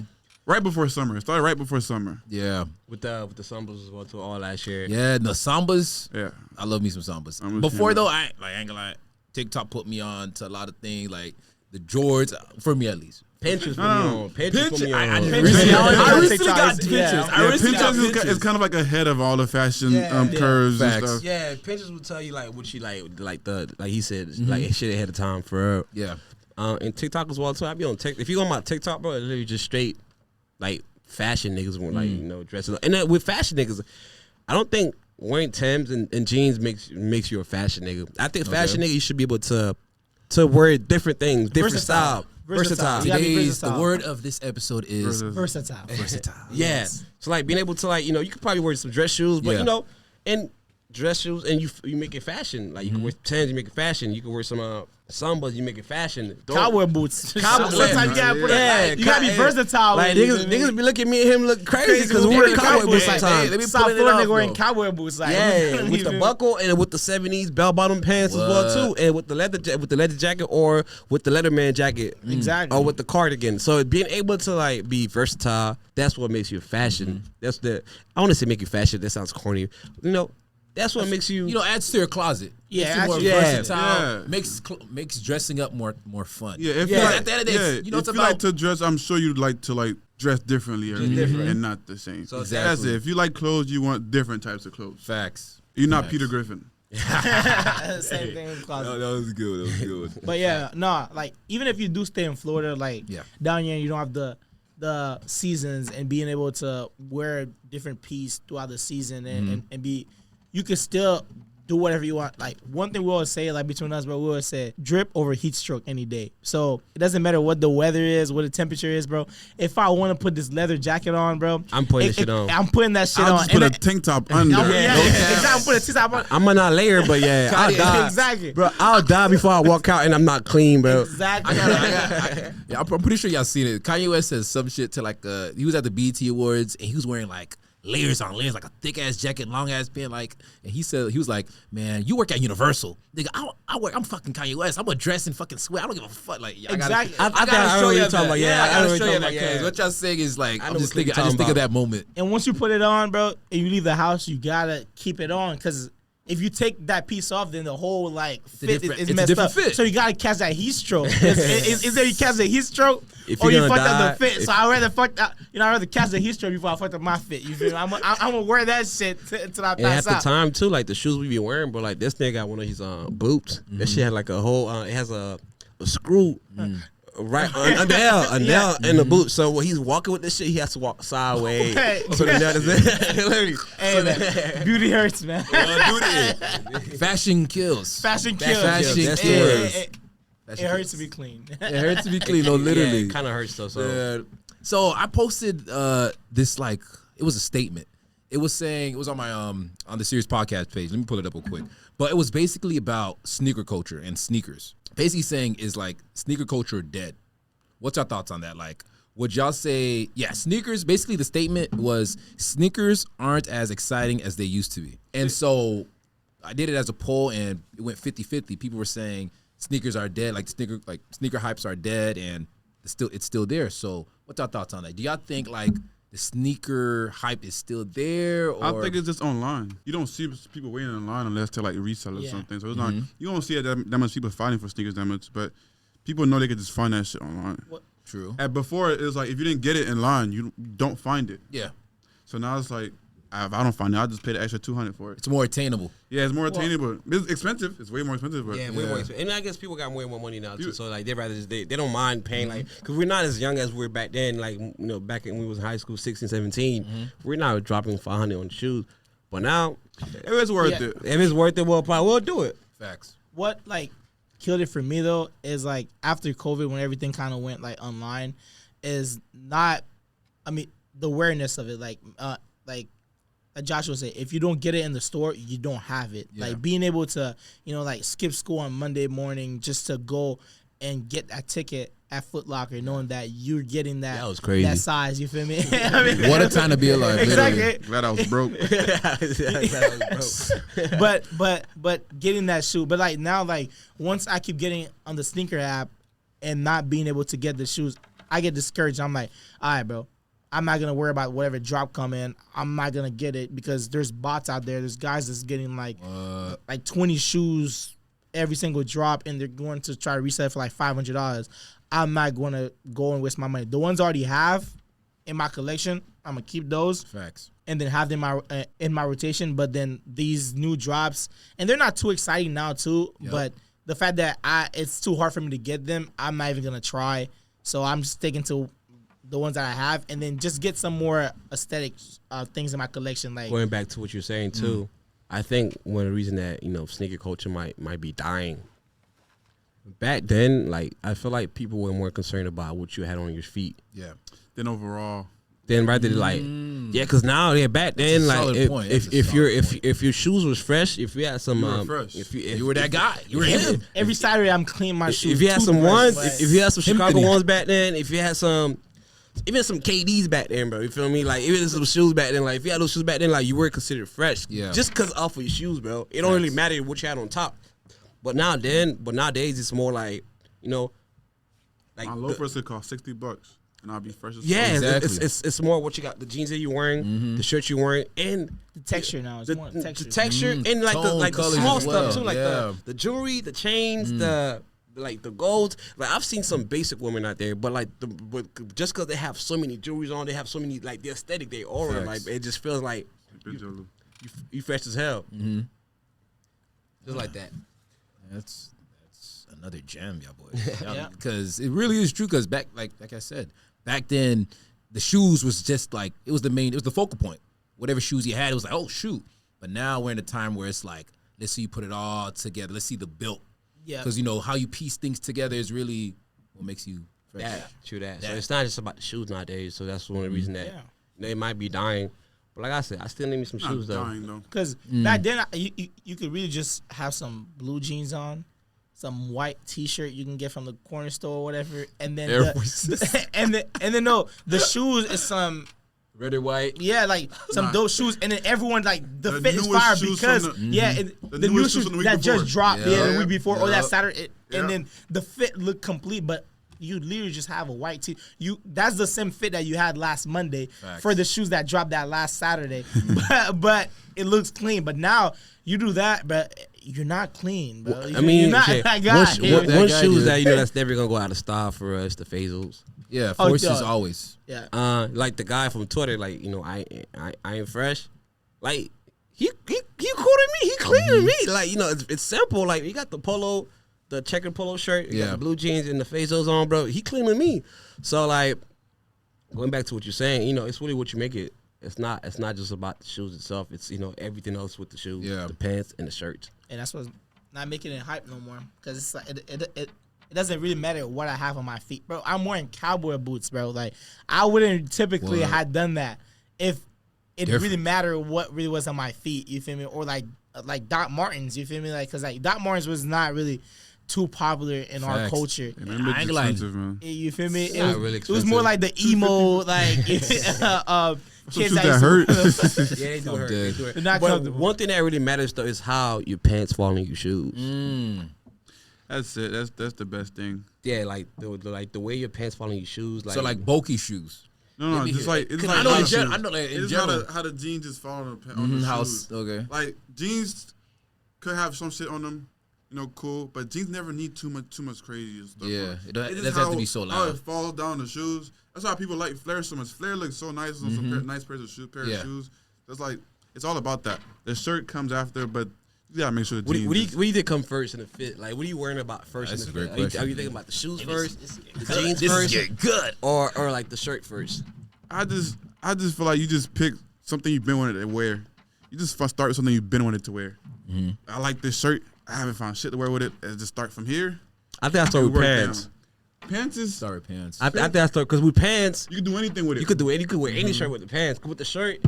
right before summer. It started right before summer. Yeah, With the sambas as well too, all last year. yeah. The sambas. Yeah. I love me some sambas. I'm a Before fan. though, I ain't gonna lie. TikTok put me on to a lot of things like the jorts for me at least. Pinterest put me on. Pinterest put me on. Pinterest, I recently TikTok got is- Pinterest. yeah. I recently got Pinterest Pinterest. is kind of like ahead of all the fashion Yeah. curves and Facts. stuff. Yeah, Pinterest will tell you like what you like he said, like shit ahead of time for real. Yeah. And TikTok as well too. I be on TikTok. If you go on my TikTok, bro, it's literally just straight like fashion niggas want like dressing up. And then with fashion niggas, I don't think wearing Timbs and jeans makes you a fashion nigga. I think fashion nigga you should be able to wear different things, different Versatile. style, Versatile. You gotta be Today's the versatile. word of this episode is Versatile. versatile. Yeah. So like being able to like, you could probably wear some dress shoes, but Yeah. and dress shoes and you make it fashion. Like you can wear Timbs, you make it fashion. You can wear some sambas, you make it fashion. Cowboy boots. Cowboy- Sometimes you gotta put it. You gotta be versatile. Like with it, niggas be looking at me and him look crazy because we with wear the cowboy cowboy boots boots. sometimes. Hey, let me South pull it Florida off, nigga wearing though. cowboy boots. Like, Yeah, with the buckle and with the 70s bell bottom pants as well too, and with the leather jacket or with the Letterman jacket, Exactly. or with the cardigan. So being able to like be versatile, that's what makes you a fashion. That's I want to say make you fashion. That sounds corny, That's what makes you. You know, adds to your closet. Yeah, Makes you more actually, yeah. versatile. Yeah. Makes dressing up more fun. Yeah, if Yeah, you like, at the end of the day, you know, if it's you about like to dress, I'm sure you'd like to dress differently every day and not the same. So That's exactly. it. If you like clothes, you want different types of clothes. facts. You're not Facts. Peter Griffin. Same thing in the closet. That was good. That was good. But yeah, no, like even if you do stay in Florida, like Yeah. down here, you don't have the seasons and being able to wear a different piece throughout the season and be, you can still do whatever you want. Like one thing we always say, like between us, bro, we always say drip over heat stroke any day. So it doesn't matter what the weather is, what the temperature is, bro. If I want to put this leather jacket on, bro, I'm putting that shit on. I'm putting that shit I'll on. just put a And tank top under. yeah, No cap. exactly. I'm putting a T-top on. I'm not layer, but yeah, I'll die. Exactly. Bro, I'll die before I walk out and I'm not clean, bro. Exactly. Yeah, I'm pretty sure y'all seen it. Kanye West says some shit to he was at the BET Awards and he was wearing like layers on layers, like a thick ass jacket, long ass pant, like. And he was like, man, you work at Universal, nigga. I'm fucking Kanye West. I'm gonna dress in fucking sweat. I don't give a fuck. Like, Exactly. I gotta show you that. I gotta show you that. Yeah. What y'all saying is like, I just think about. of that moment. And once you put it on, bro, and you leave the house, you gotta keep it on because if you take that piece off, then the whole like fit is messed up. Fit. So you gotta catch that heat stroke. Is there you catch the heat stroke, or you fucked up the fit? So I rather I'd rather catch the heat stroke before I fucked up my fit. You feel me? I'm gonna wear that shit until I pass out. And at the time too, like the shoes we be wearing, bro, like this nigga got one of his boots. That shit had like a whole. It has a screw. Right, a nail in the boot. So when he's walking with this shit, he has to walk sideways. So the nail is Hey, man, beauty hurts, man. Fashion kills. Fashion kills. That's the word. It hurts to be clean. It hurts to be clean. No, literally. It kind of hurts though. So I posted this, like, it was a statement. It was saying, it was on my on the Serious Podcast page. Let me pull it up real quick. But it was basically about sneaker culture and sneakers. Basically saying is like sneaker culture dead. What's your thoughts on that? Like, would y'all say, yeah, sneakers, basically the statement was sneakers aren't as exciting as they used to be. And so I did it as a poll and it went 50-50. People were saying sneakers are dead, like sneaker hypes are dead and it's still there. So what's your thoughts on that? Do y'all think like the sneaker hype is still there? Or? I think it's just online. You don't see people waiting in line unless they're like resellers or something. So it's not, you don't see that much people fighting for sneakers that much, but people know they could just find that shit online. True. And before it was like, if you didn't get it in line, you don't find it. Yeah. So now it's like, if I don't find it, I'll just pay the extra $200 for it. It's more attainable. Yeah, it's more attainable. It's expensive. It's way more expensive. But way more expensive. And I guess people got way more money now too. So like they rather just they don't mind paying like because we're not as young as we were back then. Like back when we was in high school, 16, 17, we're not dropping $500 on shoes. But now, if it's worth it. If it's worth it, we'll do it. Facts. What like killed it for me though is like after COVID when everything kind of went like online, is not. I mean the awareness of it like Joshua said, if you don't get it in the store, you don't have it. Yeah. Like being able to, like skip school on Monday morning just to go and get that ticket at Foot Locker, knowing that you're getting that was crazy. That size. You feel me? I mean, what a time to be alive. Exactly. Glad I was broke. But getting that shoe. But like now, like once I keep getting on the sneaker app and not being able to get the shoes, I get discouraged. I'm like, all right, bro. I'm not going to worry about whatever drop come in. I'm not going to get it because there's bots out there. There's guys that's getting like 20 shoes every single drop, and they're going to try to resell it for like $500. I'm not going to go and waste my money. The ones I already have in my collection, I'm going to keep those. Facts. And then have them in my rotation. But then these new drops, and they're not too exciting now too, but the fact that it's too hard for me to get them, I'm not even going to try. So I'm just sticking to the ones that I have, and then just get some more aesthetic things in my collection. Like going back to what you're saying too, I think one of the reasons that sneaker culture might be dying. Back then, like I feel like people were more concerned about what you had on your feet. Yeah. Then overall. Then rather than like because now back then like if your shoes was fresh, if you had some if you were that guy, you were him. Every Saturday I'm cleaning my shoes. If you had some ones, if you had some Chicago ones back then, if you had some. Even some KDs back then, bro. You feel me? Like even some shoes back then. Like if you had those shoes back then, like you were considered fresh. Yeah. Just because off of your shoes, bro. It don't really matter what you had on top. But nowadays it's more like like my loafers could cost $60, and I'll be fresh as yeah. Exactly. It's more what you got. The jeans that you're wearing, the shirts you're wearing, and the texture now. It's more texture. The texture and like the small stuff too, like the jewelry, the chains, the gold. Like I've seen some basic women out there, but like just because they have so many jewelries on, they have so many like the aesthetic they aura, like it just feels like you fresh as hell. Just like that. That's another gem, y'all boys. Because it really is true. Because back like I said, back then the shoes was just like it was the focal point. Whatever shoes you had, it was like oh shoot. But now we're in a time where it's like let's see you put it all together. Let's see the build. Yeah, because how you piece things together is really what makes you fresh. True that. So it's not just about the shoes nowadays. So that's one of the reasons that they might be dying. But like I said, I still need me some shoes though. Because back then you could really just have some blue jeans on, some white T-shirt you can get from the corner store or whatever, and then the shoes is some Red or white. Yeah, like some dope shoes, and then everyone like the fit is newest fire shoes because from the new shoes from the week that before. just dropped the week before or that Yep. Saturday, Yep. and then the fit looked complete, but you literally just have a white tee. That's the same fit that you had last Monday for the shoes that dropped that last Saturday, but it looks clean. But now you do that, but you're not clean, bro. I mean, you're not okay, that guy. one shoes that that's never gonna go out of style for us, the Phasals. Yeah, forces yeah. always. Yeah. Like the guy from Twitter, like I ain't fresh. Like he cool to me. He clean to me. Like it's simple. Like he got the polo, the checkered polo shirt, he got the blue jeans and the Phasals on, bro. He clean to me. So like going back to what you're saying, it's really what you make it. It's not just about the shoes itself. It's everything else with the shoes, the pants and the shirts. And that's what's not making it hype no more because it's like it doesn't really matter what I have on my feet, bro. I'm wearing cowboy boots, bro. Like I wouldn't typically have done that if it really mattered what really was on my feet. You feel me? Or like Doc Martens. You feel me? Like because like Doc Martens was not really too popular in our culture. I ain't expensive, man. You feel me? It's not really It was more like the emo like kids that hurt. Yeah, they do hurt. dead. They do hurt. They're not But comfortable. one thing that really matters though is how your pants fall in your shoes. That's it. That's the best thing. Yeah, like the way your pants fall in your shoes. Like So like bulky shoes. No, just like it's like I know in how general. the- I know like in it's general. how the jeans just fall on the House. shoes. Okay. Like jeans could have some shit on them, cool. But jeans never need too much crazy stuff. Yeah, it doesn't It's have just to be so How loud. it falls down the shoes. That's why people like Flair so much. Flair looks so nice on some nice pairs of shoes. Of shoes. That's like it's all about that. The shirt comes after, but you gotta make sure the jeans. what do you think come first in the fit? Like, what are you worrying about first That's in a the great fit? question. Are you thinking about the shoes first, the jeans This first, is getting good. or like the shirt first? I just feel like you just pick something you've been wanting to wear. You just start with something you've been wanting to wear. I like this shirt. I haven't found shit to wear with it. And just start from here. I think I start with Work pants. down. Pants is Sorry, pants. I think I start because with pants you can do anything with it. you could wear any shirt with the pants. With the shirt,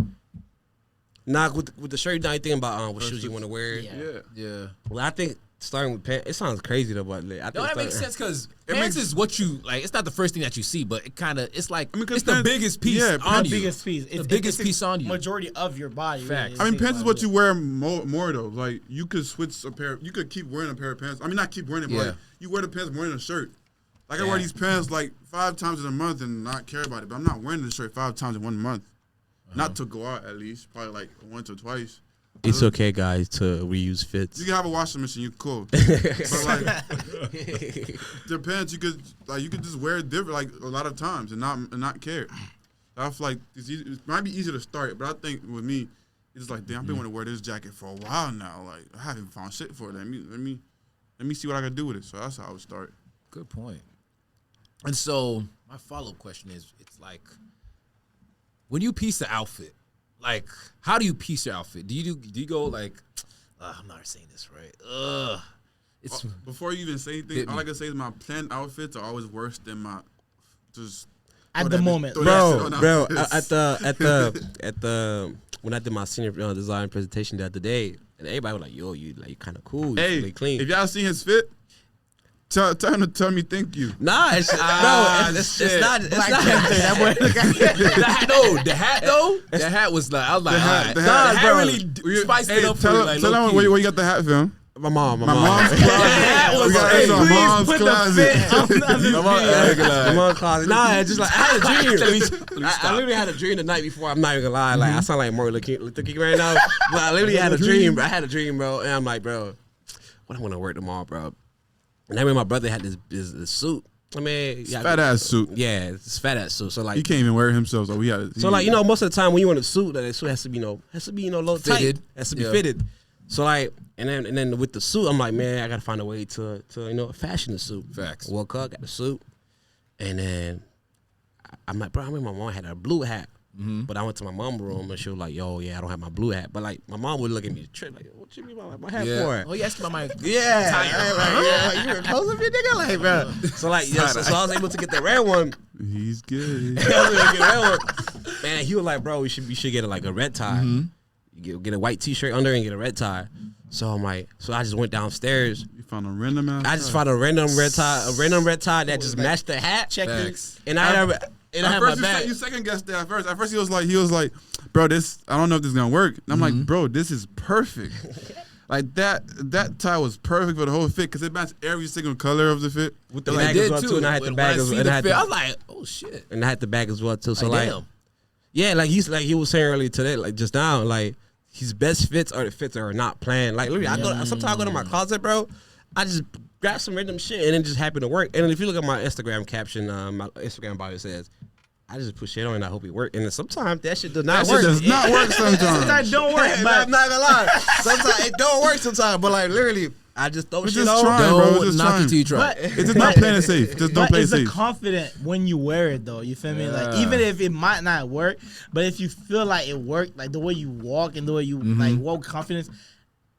with the shirt, now you thinking about what shoes you want to wear. yeah. Well, I think starting with pants. It sounds crazy though, but like, I think No, that makes sense because pants is what you like. It's not the first thing that you see, but it kind of it's like 'cause it's the pants- biggest piece yeah, on The you. biggest piece. The biggest piece on you. Majority of your body. Facts. Really, I mean, think pants is about what it. you wear more though. Like you could switch a pair. You could keep wearing a pair of pants. I mean, not keep wearing it, but like, you wear the pants more than a shirt. Like I wear these pants like 5 times in a month and not care about it. But I'm not wearing the shirt 5 times in 1 month. Not to go out at least. Probably like once or twice. it's okay, guys, to reuse fits. You can have a washing machine. You cool. But like the pants, you could just wear it different like a lot of times and not care. I feel like it might be easier to start, but I think with me, it's like damn, I've been wanting to wear this jacket for a while now. Like I haven't found shit for it. Let me see what I can do with it. So that's how I would start. Good point. And so my follow-up question is, it's like, when you piece the outfit, like, how do you piece your outfit? Do you go like, I'm not saying this right. It's Before you even say anything, all I can say is my planned outfits are always worse than my just At throw the that- moment. throw that shit on Bro, outfits. at the when I did my senior design presentation the other day, and everybody was like, "Yo, you like kind of cool, you Hey, really clean." if y'all seen his fit, tell him to tell me thank you. Nah, it's bro, it's not. It's Black not. Panther, that boy look like the hat though. The hat was like, I was like, The hat- all right. the The hat, hat bro. really spiced it up for tell you. him, Like, tell him low-key. where you got the hat from. My mom. My mom's closet. That was We got hey, this on please mom's put the closet. fit on the My mom's closet. Nah, it's just like I had a dream. Let me I stop. literally had a dream the night before. I'm not even gonna lie. Like I sound like Martin Luther King right now, but I literally had a dream. I had a dream, bro, and I'm like, bro, what I want to work tomorrow, bro. And I mean, my brother had this suit. I mean, yeah, Fat ass suit. Yeah, it's fat ass suit. So like, He can't even wear it himself. So we had. so like most of the time when you in a suit, that suit has to be low tight. Fitted. Has to be Yeah. fitted. So like, and then with the suit, I'm like, man, I gotta find a way to fashion the suit. Facts. Woke up, got the suit, and then I'm like, bro, I mean, my mom had a blue hat. But I went to my mom's room and she was like, yo, yeah, I don't have my blue hat. But like, my mom would look at me trip like, what you mean my hat for? Oh, you asked about my Yeah, like, you were close up your nigga, like, bro. So like, so I was able to get the red one. He's good. Man, he was like, bro, we should get like a red tie. You get a white t-shirt under and get a red tie. So I'm like, so I just went downstairs. You found a random ass. I just found a random red tie that just matched the hat. Check Facts. this. And I And I had my bag. You second guessed that at first. At first he was like, bro, this I don't know if this is gonna work. And I'm like, bro, this is perfect. Like that tie was perfect for the whole fit because it matched every single color of the fit. With the bag as well too, and I had the bag as well. I was like, oh shit. And I had the bag as well too. So damn. Yeah, like he was saying earlier today, like just now, like his best fits are the fits that are not planned. Like literally, sometimes I go to my closet, bro. I just grab some random shit and it just happen to work. And if you look at my Instagram caption, my Instagram bio says, I just put shit on and I hope it work. And then sometimes that shit does not work. It does not work sometimes. Sometimes it don't work. But I'm not gonna lie. Sometimes it don't work sometimes. But like literally, I just throw shit on. Don't knock it till you try. But- It's just not playing it safe. Just don't But play it it's safe. confident when you wear it though. You feel me? Like even if it might not work, but if you feel like it worked, like the way you walk and the way you like walk with confidence,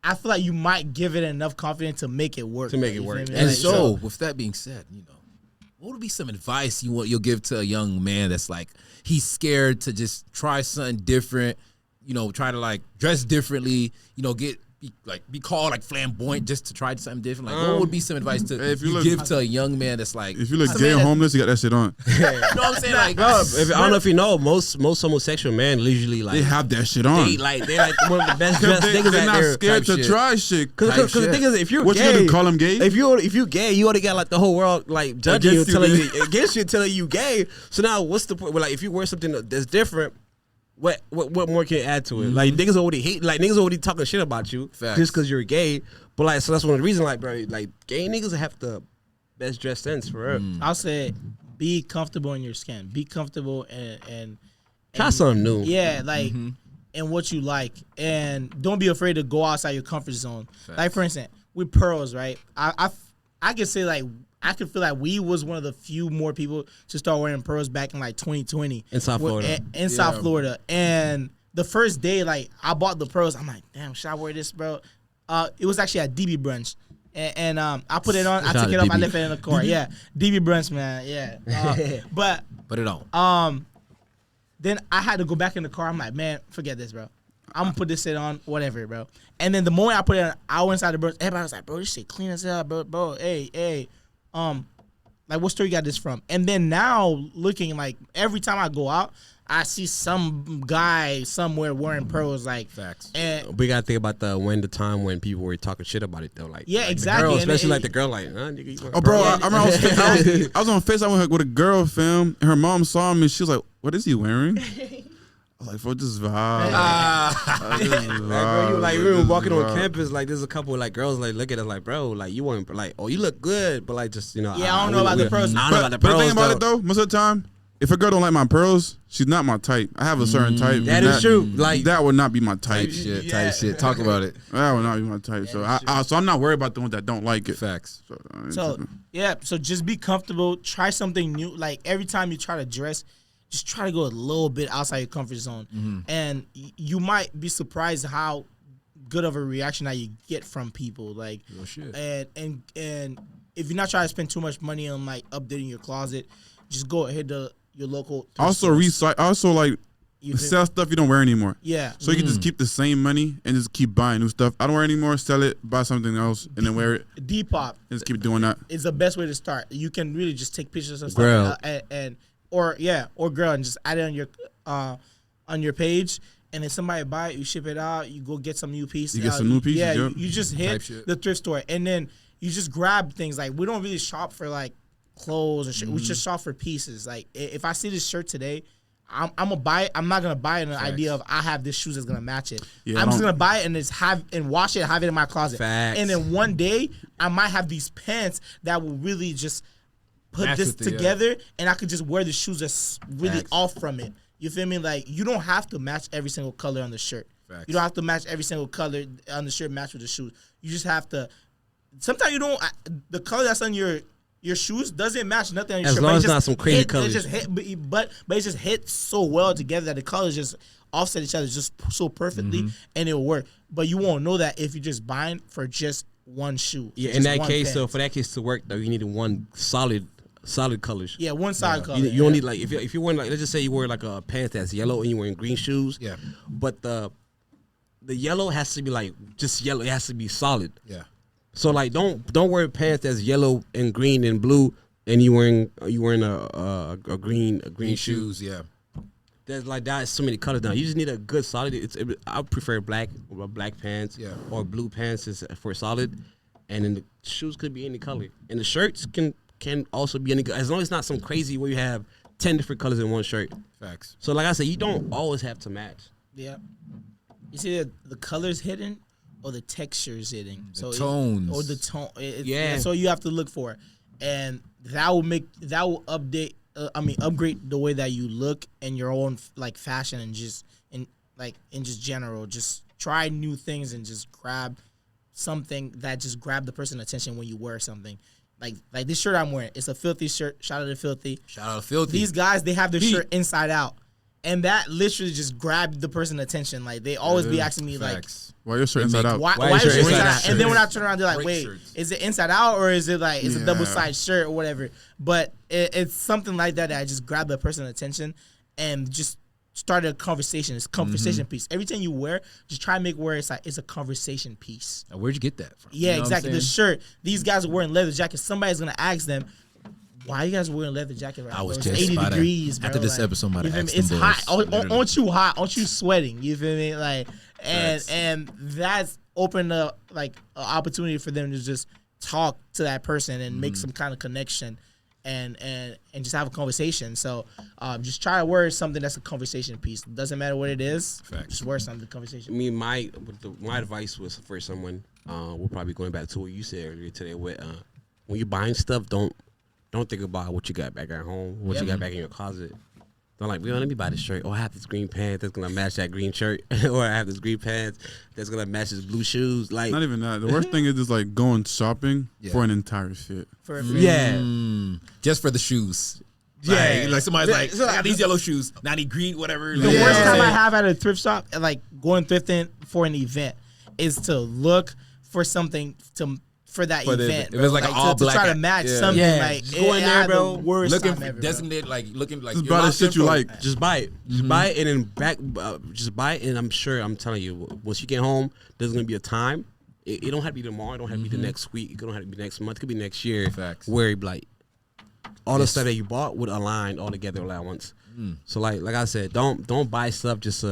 I feel like you might give it enough confidence to make it work. To make it You work. feel me? And Like, so, with that being said, what would be some advice you'll give to a young man that's like he's scared to just try something different, try to like dress differently, be called like flamboyant just to try something different? Like, what would be some advice to if you give to a young man that's like, If you look gay and homeless, you got that shit on. you know what I'm saying? Like, Bro, I don't know if you know, most homosexual men usually like They have that shit on. they like one of the best dressed niggas They're out not there. scared to shit. try shit. Because the thing is, if you're What you gay, gonna do, call him gay? If you gay, you already got like the whole world like judging you, Against you, telling man. you against you, telling you gay. So now, what's the point? Well, like if you wear something that's different, what more can you add to it? Like niggas already talking shit about you Facts. just because you're gay. But like, so that's one of the reasons. Like, bro, like gay niggas have the best dress sense for real. I'll say, be comfortable in your skin. Be comfortable and Try something new. Yeah, like and what you like, and don't be afraid to go outside your comfort zone. Facts. Like for instance, with pearls, right? I could say like I could feel like we was one of the few more people to start wearing pearls back in like 2020 In South Florida. In South Florida, and the first day like I bought the pearls, I'm like, damn, should I wear this, bro? It was actually at DB brunch. And I put it on. I took it off. I left it in the car. Yeah, DB brunch, man. Yeah, but put it on. then I had to go back in the car. I'm like, man, forget this, bro. I'm gonna put this shit on, whatever, bro. And then the moment I put it on, I went inside the brunch. Everybody was like, bro, this shit clean as hell, bro. Hey, like what store you got this from? And then now looking like every time I go out, I see some guy somewhere wearing pearls, like Facts. And We gotta think about the time when people were talking shit about it though, like yeah, like exactly. the girl, And especially it- like the girl, like nigga, you wear Oh, bro, pearls. I remember I was on FaceTime with a girl film, and her mom saw me, and she was like, what is he wearing? I was like, bro, this is vibe. Like, bro, we were walking on campus, like there's a couple of like girls like look at us like, bro, like you weren't like, oh, you look good, but like just Yeah, I don't know about the pearls. I don't know about the But the pearls thing about it though, most of the time, if a girl don't like my pearls, she's not my type. I have a certain type. That and is true. Like that would not be my type. Type shit. Talk about it. That would not be my type. So so I'm not worried about the ones that don't like it. Facts. So just be comfortable. Try something new. Like every time you try to dress, just try to go a little bit outside your comfort zone, and you might be surprised how good of a reaction that you get from people. Like, Real shit. and if you're not trying to spend too much money on like updating your closet, just go ahead to your local. Also recycle. Also like You sell stuff you don't wear anymore. Yeah. So you can just keep the same money and just keep buying new stuff. I don't wear anymore. Sell it, buy something else, and then wear it. Depop And just keep doing that. is the best way to start. You can really just take pictures of Girl. stuff or girl and just add it on your page. And if somebody buy it, you ship it out. You go get some new pieces. You get some new pieces, Yeah, yep. you just Type hit shit. the thrift store, and then you just grab things. Like we don't really shop for like clothes or shit. We just shop for pieces. Like if I see this shirt today, I'm gonna buy it. I'm not gonna buy it in the idea of I have this shoes that's gonna match it. Yeah, I'm just gonna buy it and just wash it, have it in my closet. Facts. And then one day I might have these pants that will really just put Match this with it, yeah. together, and I could just wear the shoes that's really Facts. off from it. You feel me? Like you don't have to match every single color on the shirt. Facts. You don't have to match every single color on the shirt match with the shoes. You just have to. Sometimes you don't. The color that's on your shoes doesn't match nothing on your As shirt. long but as it not just some crazy hit, colors. It just hit, but it just hits so well together that the colors just offset each other just so perfectly, and it'll work. But you won't know that if you're just buying for just one shoe. Yeah, just in that one case, pant. so for that case to work though, you need one solid colors. Yeah, one side color. You don't need like if you're wearing like, let's just say you wear like a pants that's yellow and you're wearing green shoes. Yeah. But the yellow has to be like just yellow. It has to be solid. Yeah. So like don't wear pants that's yellow and green and blue and you wearing a green shoe. shoes. Yeah. There's like that. So many colors now. You just need a good solid. I prefer black pants. Yeah. Or blue pants for solid, and then the shoes could be any color, and the shirts can also be any, as long as it's not some crazy where you have 10 different colors in one shirt. Facts. So like I said, you don't always have to match. Yeah. You see the colors hidden or the textures hidden. The tones. Or the tone. Yeah. So you have to look for it. And that will upgrade the way that you look in your own like fashion and just in just general. Just try new things and just grab something that just grab the person's attention when you wear something. Like this shirt I'm wearing, it's a Filthy shirt. Shout out to Filthy. Shout out to Filthy. These guys, they have their shirt inside out. And that literally just grabbed the person's attention. Like, they always be asking me, Facts. Why your shirt inside out? why is your shirt inside out? And then when I turn around, they're like, wait, is it inside out or is it like, it's a double-sided shirt or whatever? But it's something like that I just grabbed the person's attention and just started a conversation. It's a conversation piece. Every time you wear, just try to make where it's like, it's a conversation piece. Now, where'd you get that from? Yeah, You know exactly. what I'm The saying? shirt, these guys are wearing leather jackets. Somebody's going to ask them, why you guys wearing leather jacket right now? I was It's just 80 about to- degrees, bro. after this Like, episode, I'm about you to feel ask me? It's them hot. boys, literally. Aren't you hot? Aren't you sweating? You feel me? Like, Facts. and that's opened up like an opportunity for them to just talk to that person and make some kind of connection and just have a conversation. So just try to wear something that's a conversation piece. Doesn't matter what it is. Facts. Just wear something conversation. I mean, my advice was for someone. We're probably going back to what you said earlier today. With when you're buying stuff, don't think about what you got back at home, what you got back in your closet. Don't like, let me buy this shirt. Oh, I have this green pants that's gonna match that green shirt, or I have this green pants that's gonna match this blue shoes. Like, Not even that. The worst thing is just like going shopping for an entire fit. Just for the shoes. Yeah. Like somebody's like, I got these yellow shoes. Now I need green, whatever. The worst time I have at a thrift shop, like going thrifting for an event, is to look for something for that For the event. event. If it's like an all to black- try to match yeah. something. Yeah. Like Just go in there, bro. Looking For, designated, looking like Just you're buy the locked shit in you for- like. just buy it. Just buy it, and then just buy it, and I'm telling you, once you get home, there's gonna be a time. It don't have to be tomorrow. It don't have to be the next week. It don't have to be next month. It could be next year. Facts. Where like all the stuff that you bought would align all together all at once. So like I said, don't buy stuff just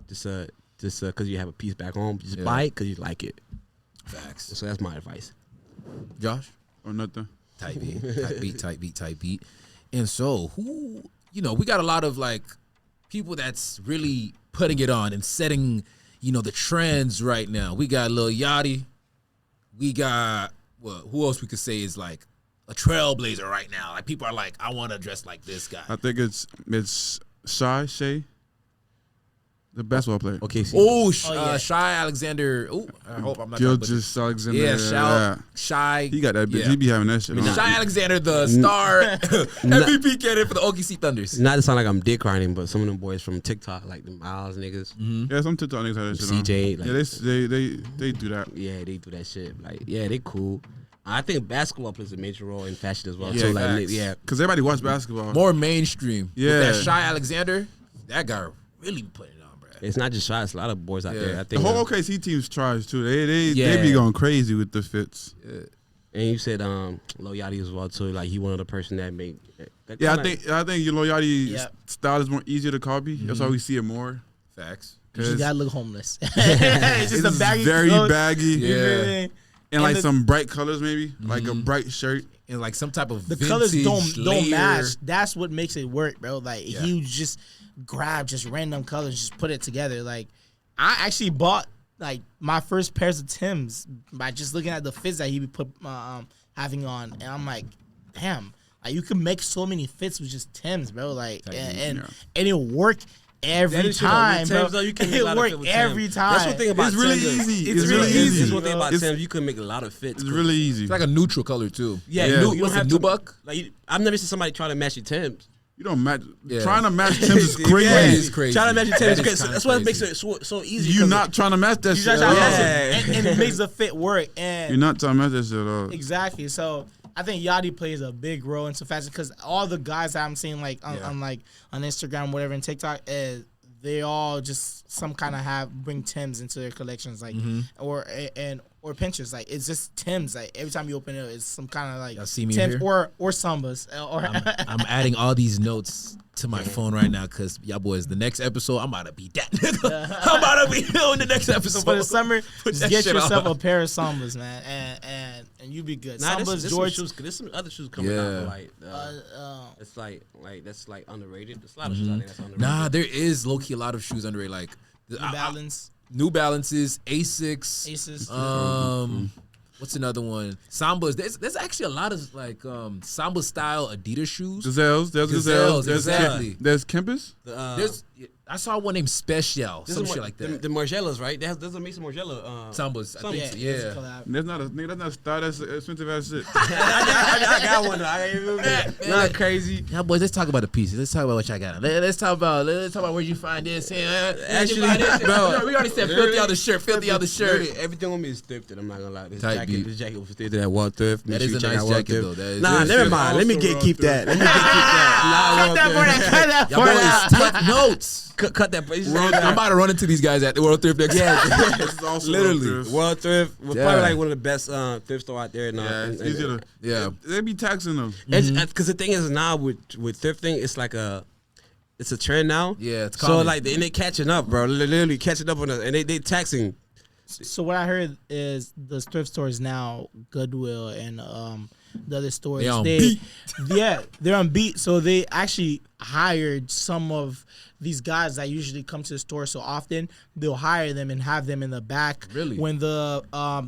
because you have a piece back home. Just buy it because you like it. Facts. So that's my advice. Josh? Or nothing. Tight beat. And so, we got a lot of like people that's really putting it on and setting, the trends right now. We got Lil Yachty. We got, who else we could say is like a trailblazer right now? Like people are like, I want to dress like this guy. I think it's Shay, the basketball player. Okay. Shy Alexander. Oh, I hope I'm not. Gilgis Alexander. Yeah, Shy. He got that bitch. Yeah. He be having that shit. Shy Alexander, the star MVP candidate for the OKC Thunders. Not to sound like I'm dick riding, but some of them boys from TikTok, like the Miles niggas, Yeah, some TikTok niggas have that shit. CJ, On. Yeah, they do that. yeah, they do that shit. Like, yeah, they cool. I think basketball plays a major role in fashion as well. Yeah, so like, facts. yeah, Cause everybody watch basketball. More mainstream. Yeah. With that Shy Alexander, that guy really be putting it on, bro. it's not just shots. A lot of boys out there. I The think. whole OKC team's tries too. They Yeah. be going crazy with the fits. And you said Lil Yachty as well too. Like he one of the person that made. That Yeah, kinda, I think Lil Yachty's Yep. style is more easier to copy. That's why we see it more. Facts. You just 'Cause gotta look homeless. It's just it's a baggy very clothes. baggy. You feel me? And And like the- some bright colors maybe, like a bright shirt. And like some type of The vintage colors don't layer. match. That's what makes it work, bro. Like Yeah. he just grab just random colors, just put it together. Like I actually bought like my first pairs of Timbs by just looking at the fits that he be put having on, and I'm like, damn, like you can make so many fits with just Timbs, bro. Like and it'll work every That is true, though. time, With bro. Timbs, though, you can make a It lot of work fit with every Timbs. time. That's one thing about It's really Timbs. easy. It's It's really really easy. easy. That's one thing about It's- Timbs. You can make a lot of fits. It's really easy. It's like a neutral color too. Yeah, Yeah. you What's don't have it, to. Nubuck? Like I've never seen somebody try to match your Timbs. You don't match. Yeah. Trying to match Tim's is crazy. Yeah, it is crazy. Trying to match your Timbs. That is That's kinda what makes crazy. it so easy. You 'cause not trying to match that You shit. just at try to all. match it, and it makes the fit work. And You're not trying to match that shit at all. exactly. So I think Yachty plays a big role into fashion because all the guys that I'm seeing like on Instagram, whatever, and TikTok, they all just some kind of bring Timbs into their collections, like or or Pinterest. Like it's just Tim's. Like every time you open it, it's some kind of like Y'all see me Tim's here? or Sambas. Or I'm adding all these notes to my phone right now because y'all boys, the next episode, I'm about to be that nigga. I'm about to be in the next episode. for the summer, Put just that get shit yourself on. a pair of Sambas, man, and you be good. Nah, Sambas, there's George. some shoes. There's some other shoes coming Yeah. out. Like, it's like that's like underrated. There's a lot of shoes out there that's underrated. Nah, there is low key a lot of shoes underrated. Like New Balance, New Balances, Asics. Aces. What's another one? Sambas. There's actually a lot of like Samba style Adidas shoes. Gazelles. There's Gazelles, Gazelles. exactly. There's Kempis. There's I saw one named Special, some shit like that. The Margellas, right? There's a Mason Margella. Sambas, I think so, it's a yeah. collab. That's not a nigga. That's not a star. That's expensive ass shit. I got one. I ain't even not crazy. Now, boys, let's talk about the pieces. Let's talk about what y'all got. Let's talk about where you find this. Actually, bro, we already said filthy on the shirt. Filthy on the shirt. Literally, everything on me is thrifted. I'm not gonna lie. This Tight beat. jacket was thrifted at Wall Thrift. That is a nice jacket though. That is Nah, good never shit. mind. Let me Also keep Raw that. Let me keep that. Cut that for that. Cut that Y'all for boys, that. take notes. Cut that. I'm about to run into these guys at the World Thrift next year. This is also Literally. Thrift. World Thrift was Yeah. probably like one of the best thrift store out there. Yeah, it's easy to. Yeah. They be taxing them. Because the thing is now with thrifting, it's like it's a trend now. Yeah, it's so common. like and they catching up, bro. Literally catching up on us, and they taxing. So what I heard is the thrift stores now, Goodwill and the other stores, They on beat. yeah, they're on beat. So they actually hired some of these guys that usually come to the store so often. They'll hire them and have them in the back. Really? When the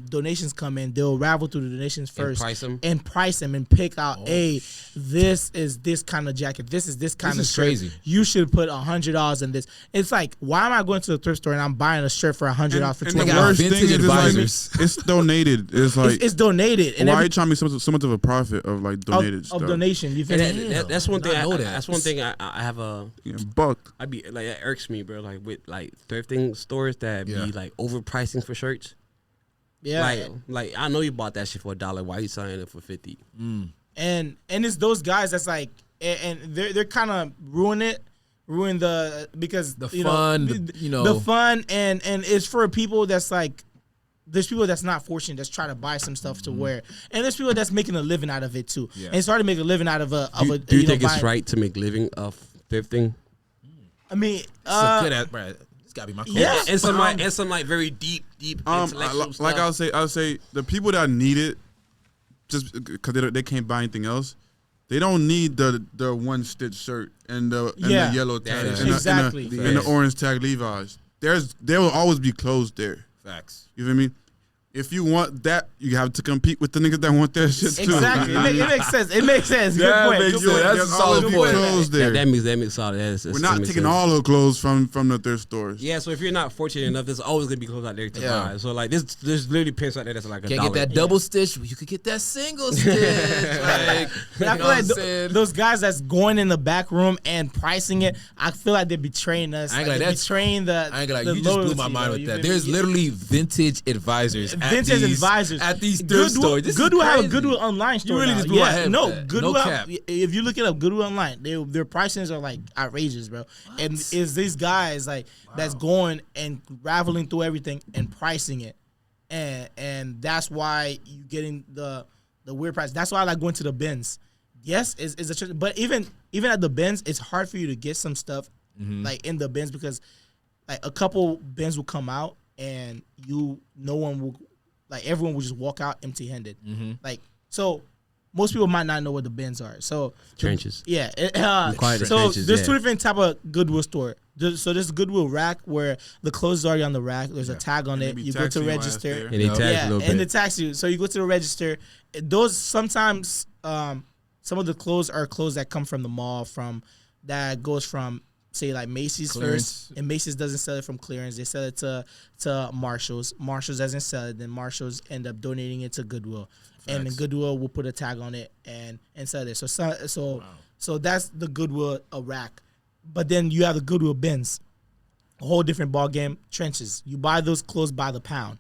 donations come in, they'll ravel through the donations first And price them and pick out, hey, this is this kind of jacket. This is this kind of is shirt. crazy. You should put $100 in this. It's like, why am I going to the thrift store and I'm buying a shirt for $100 for And $20? the got worst thing vintage is it's, like, advisors. it's donated. It's like It's donated. And why are every, you trying to make so much of a profit of like donated stuff? of donation. You feel And me? that's one thing. I know that. That's one thing. I have Yeah, bucked. I be like that irks me, bro. Like with like thrifting stores that Yeah. be like overpricing for shirts. Yeah. Like I know you bought that shit for $1. Why you selling it for 50? And it's those guys that's like, and they're kind of ruin the because The you fun, know, the fun and it's for people that's like. There's people that's not fortunate that's trying to buy some stuff to wear, and there's people that's making a living out of it too. Yeah. And it's hard to make a living out of a. Do you think it's buying- right to make living off thrifting? I mean, It's a good ass, bro. It's gotta be my clothes. Yeah. And some like very deep intellectual stuff. Like I would say the people that need it, just because they can't buy anything else, they don't need the one stitch shirt and the yellow tag is and exactly. and the orange tag Levi's. There will always be clothes there. Facts. You feel me? If you want that, you have to compete with the niggas that want that shit too. exactly. It makes sense. It makes sense. Good Yeah, point. it makes Good point. sense. That's There's a solid always be point. clothes there. That makes solid. We're not taking all the clothes from the thrift stores. Yeah, so if you're not fortunate enough, there's always gonna be clothes out there to Yeah. buy. So like there's literally pants out there that's like Can't $1. get that double stitch. You could get that single stitch. Like, But I you know feel like what I'm saying? those guys that's going in the back room and pricing it, I feel like they're betraying us. I ain't Like gonna they're lie, betraying the. I ain't gonna lie, the you just blew my loyalty, mind bro. with You that. feel me? There's literally vintage advisors. vintage advisors at these thrift Goodwill, stores. This is Goodwill have a crazy. Goodwill online store. really now. just blew my Yeah, head with no that. Goodwill. No cap. If you look it up, Goodwill online, their pricings are like outrageous, bro. And it's these guys like that's going and raveling through everything and pricing it, and that's why you getting the weird price. That's why I like going to the bins. Yes, is a trick, but even at the bins, it's hard for you to get some stuff like in the bins because like a couple bins will come out and no one will. Like everyone will just walk out empty-handed. Like so, most people might not know what the bins are. So Trenches. Yeah. Quiet So trenches, there's yeah. two different type of Goodwill store. So there's a Goodwill rack where the clothes is already on the rack. There's a tag on And it. they be You go to taxing you while it's register. there. And they tax Yeah, a little and bit. it tax you. So you go to the register. Those sometimes some of the clothes are clothes that come from the mall that goes from say like Macy's Clearance. first, and Macy's doesn't sell it from clearance. They sell it to Marshalls. Marshalls doesn't sell it. Then Marshalls end up donating it to Goodwill, and then Goodwill will put a tag on it and sell it. So that's the Goodwill rack. But then you have the Goodwill bins, a whole different ball game. Trenches. You buy those clothes by the pound,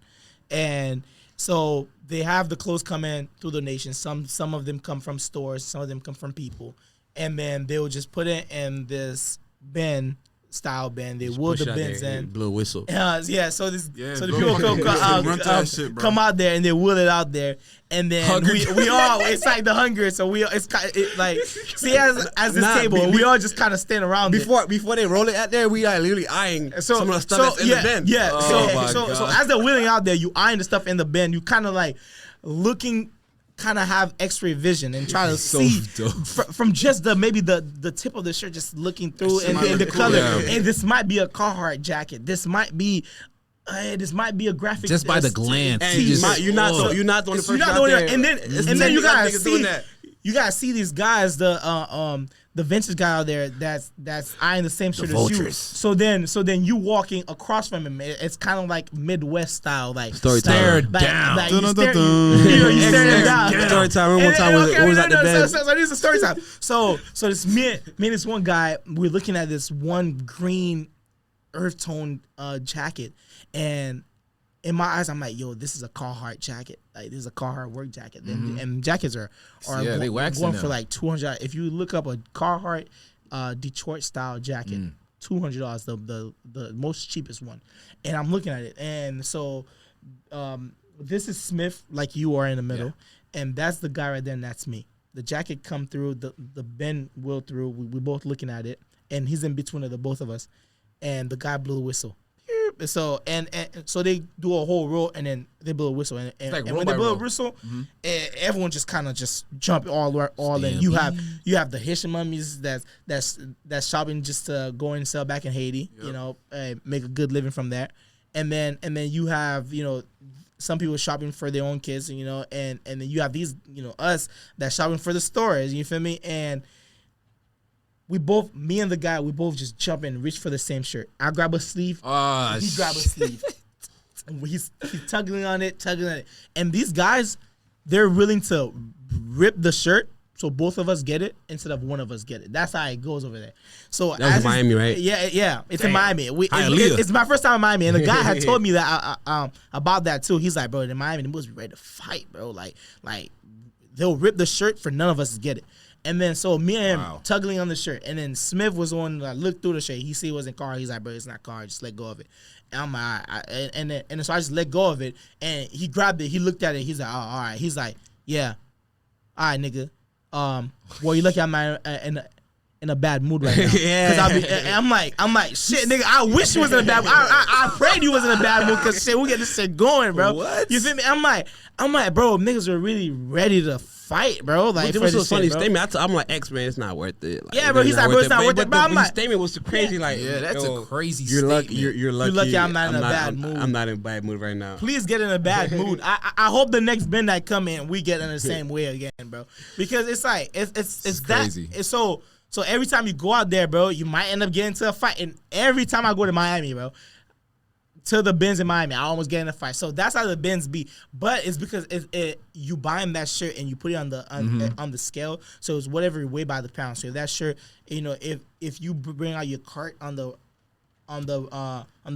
and so they have the clothes come in through donations. Some of them come from stores. Some of them come from people, and then they will just put it in this bin style bend. They Just wheel push the out bins there in. and blow a whistle. Yeah, so the bro. people Run to that shit, bro. come out there and they wheel it out there, and then we all it's like the hunger, so it's kind of like see as this table, we all just kind of stand around before they roll it out there. We are literally eyeing some of the stuff that's in the bin. Yeah, Oh so as they're wheeling out there, you eyeing the stuff in the bin. You kind of like looking. Kind of have X-ray vision and try to see from just maybe the tip of the shirt, just looking through and the color. Yeah. And this might be a Carhartt jacket. This might be a graphic. Just by the glance, you're not the only person out there. And then you gotta see. You gotta see these guys, the vintage guy out there that's eyeing the same shirt as you. So then you walking across from him. It's kind of like Midwest style, like stare down. Like you staring down. Story time. One more time was at the bed. So this is story time. So this me and this one guy, we're looking at this one green earth tone jacket, and in my eyes, I'm like, yo, this is a Carhartt jacket. Like, this is a Carhartt work jacket. And jackets are they going for like $200. If you look up a Carhartt Detroit style jacket, $200, the most cheapest one. And I'm looking at it. And so this is Smith, like you are in the middle. Yeah. And that's the guy right there, and that's me. The jacket come through, the bin wheel through. We both looking at it. And he's in between of the both of us. And the guy blew the whistle. So and so they do a whole roll and then they blow a whistle and when they blow a whistle, everyone just kind of just jump all in. You have the Haitian mummies that's shopping just to go and sell back in Haiti, make a good living from that, and then you have some people shopping for their own kids, and then you have these us that shopping for the stores. You feel me? And me and the guy, we both just jump in and reach for the same shirt. I grab a sleeve. He grab a sleeve. He's tugging on it. And these guys, they're willing to rip the shirt so both of us get it instead of one of us get it. That's how it goes over there. So that was in Miami, right? Yeah. It's in Miami. It's my first time in Miami, and the guy had told me that about that too. He's like, bro, in Miami, they must be ready to fight, bro. Like they'll rip the shirt for none of us to get it. And then so me and him tugging on the shirt, and then Smith was on looked through the shirt. He see it wasn't Carhartt. He's like, bro, it's not Carhartt. Just let go of it. And I'm like, and so I just let go of it, and he grabbed it. He looked at it. He's like, oh, all right. He's like, yeah, all right, nigga. Well, you lucky I'm not in a bad mood right now. Yeah. I'm like, shit, nigga. I wish you was in a bad mood. I prayed you was in a bad mood because shit, we get this shit going, bro. What? You feel me? I'm like, bro, niggas are really ready to fight, bro. Like, it was a funny statement. I'm like, X, man, it's not worth it. Like, yeah, bro. He's like, bro, it's not worth it. But the statement was crazy. Yeah. Like, yeah, that's a crazy you're statement. You're lucky. You're lucky I'm not in a bad mood. I'm not in a bad mood right now. Please get in a bad mood. I hope the next bin that come in, we get in the same way again, bro. Because it's like it's crazy. That. It's so every time you go out there, bro, you might end up getting into a fight. And every time I go to Miami, bro, to the bins in Miami, I almost get in a fight. So that's how the bins be. But it's because you buying that shirt and you put it on the scale. So it's whatever you weigh by the pound. So that shirt, if you bring out your cart on the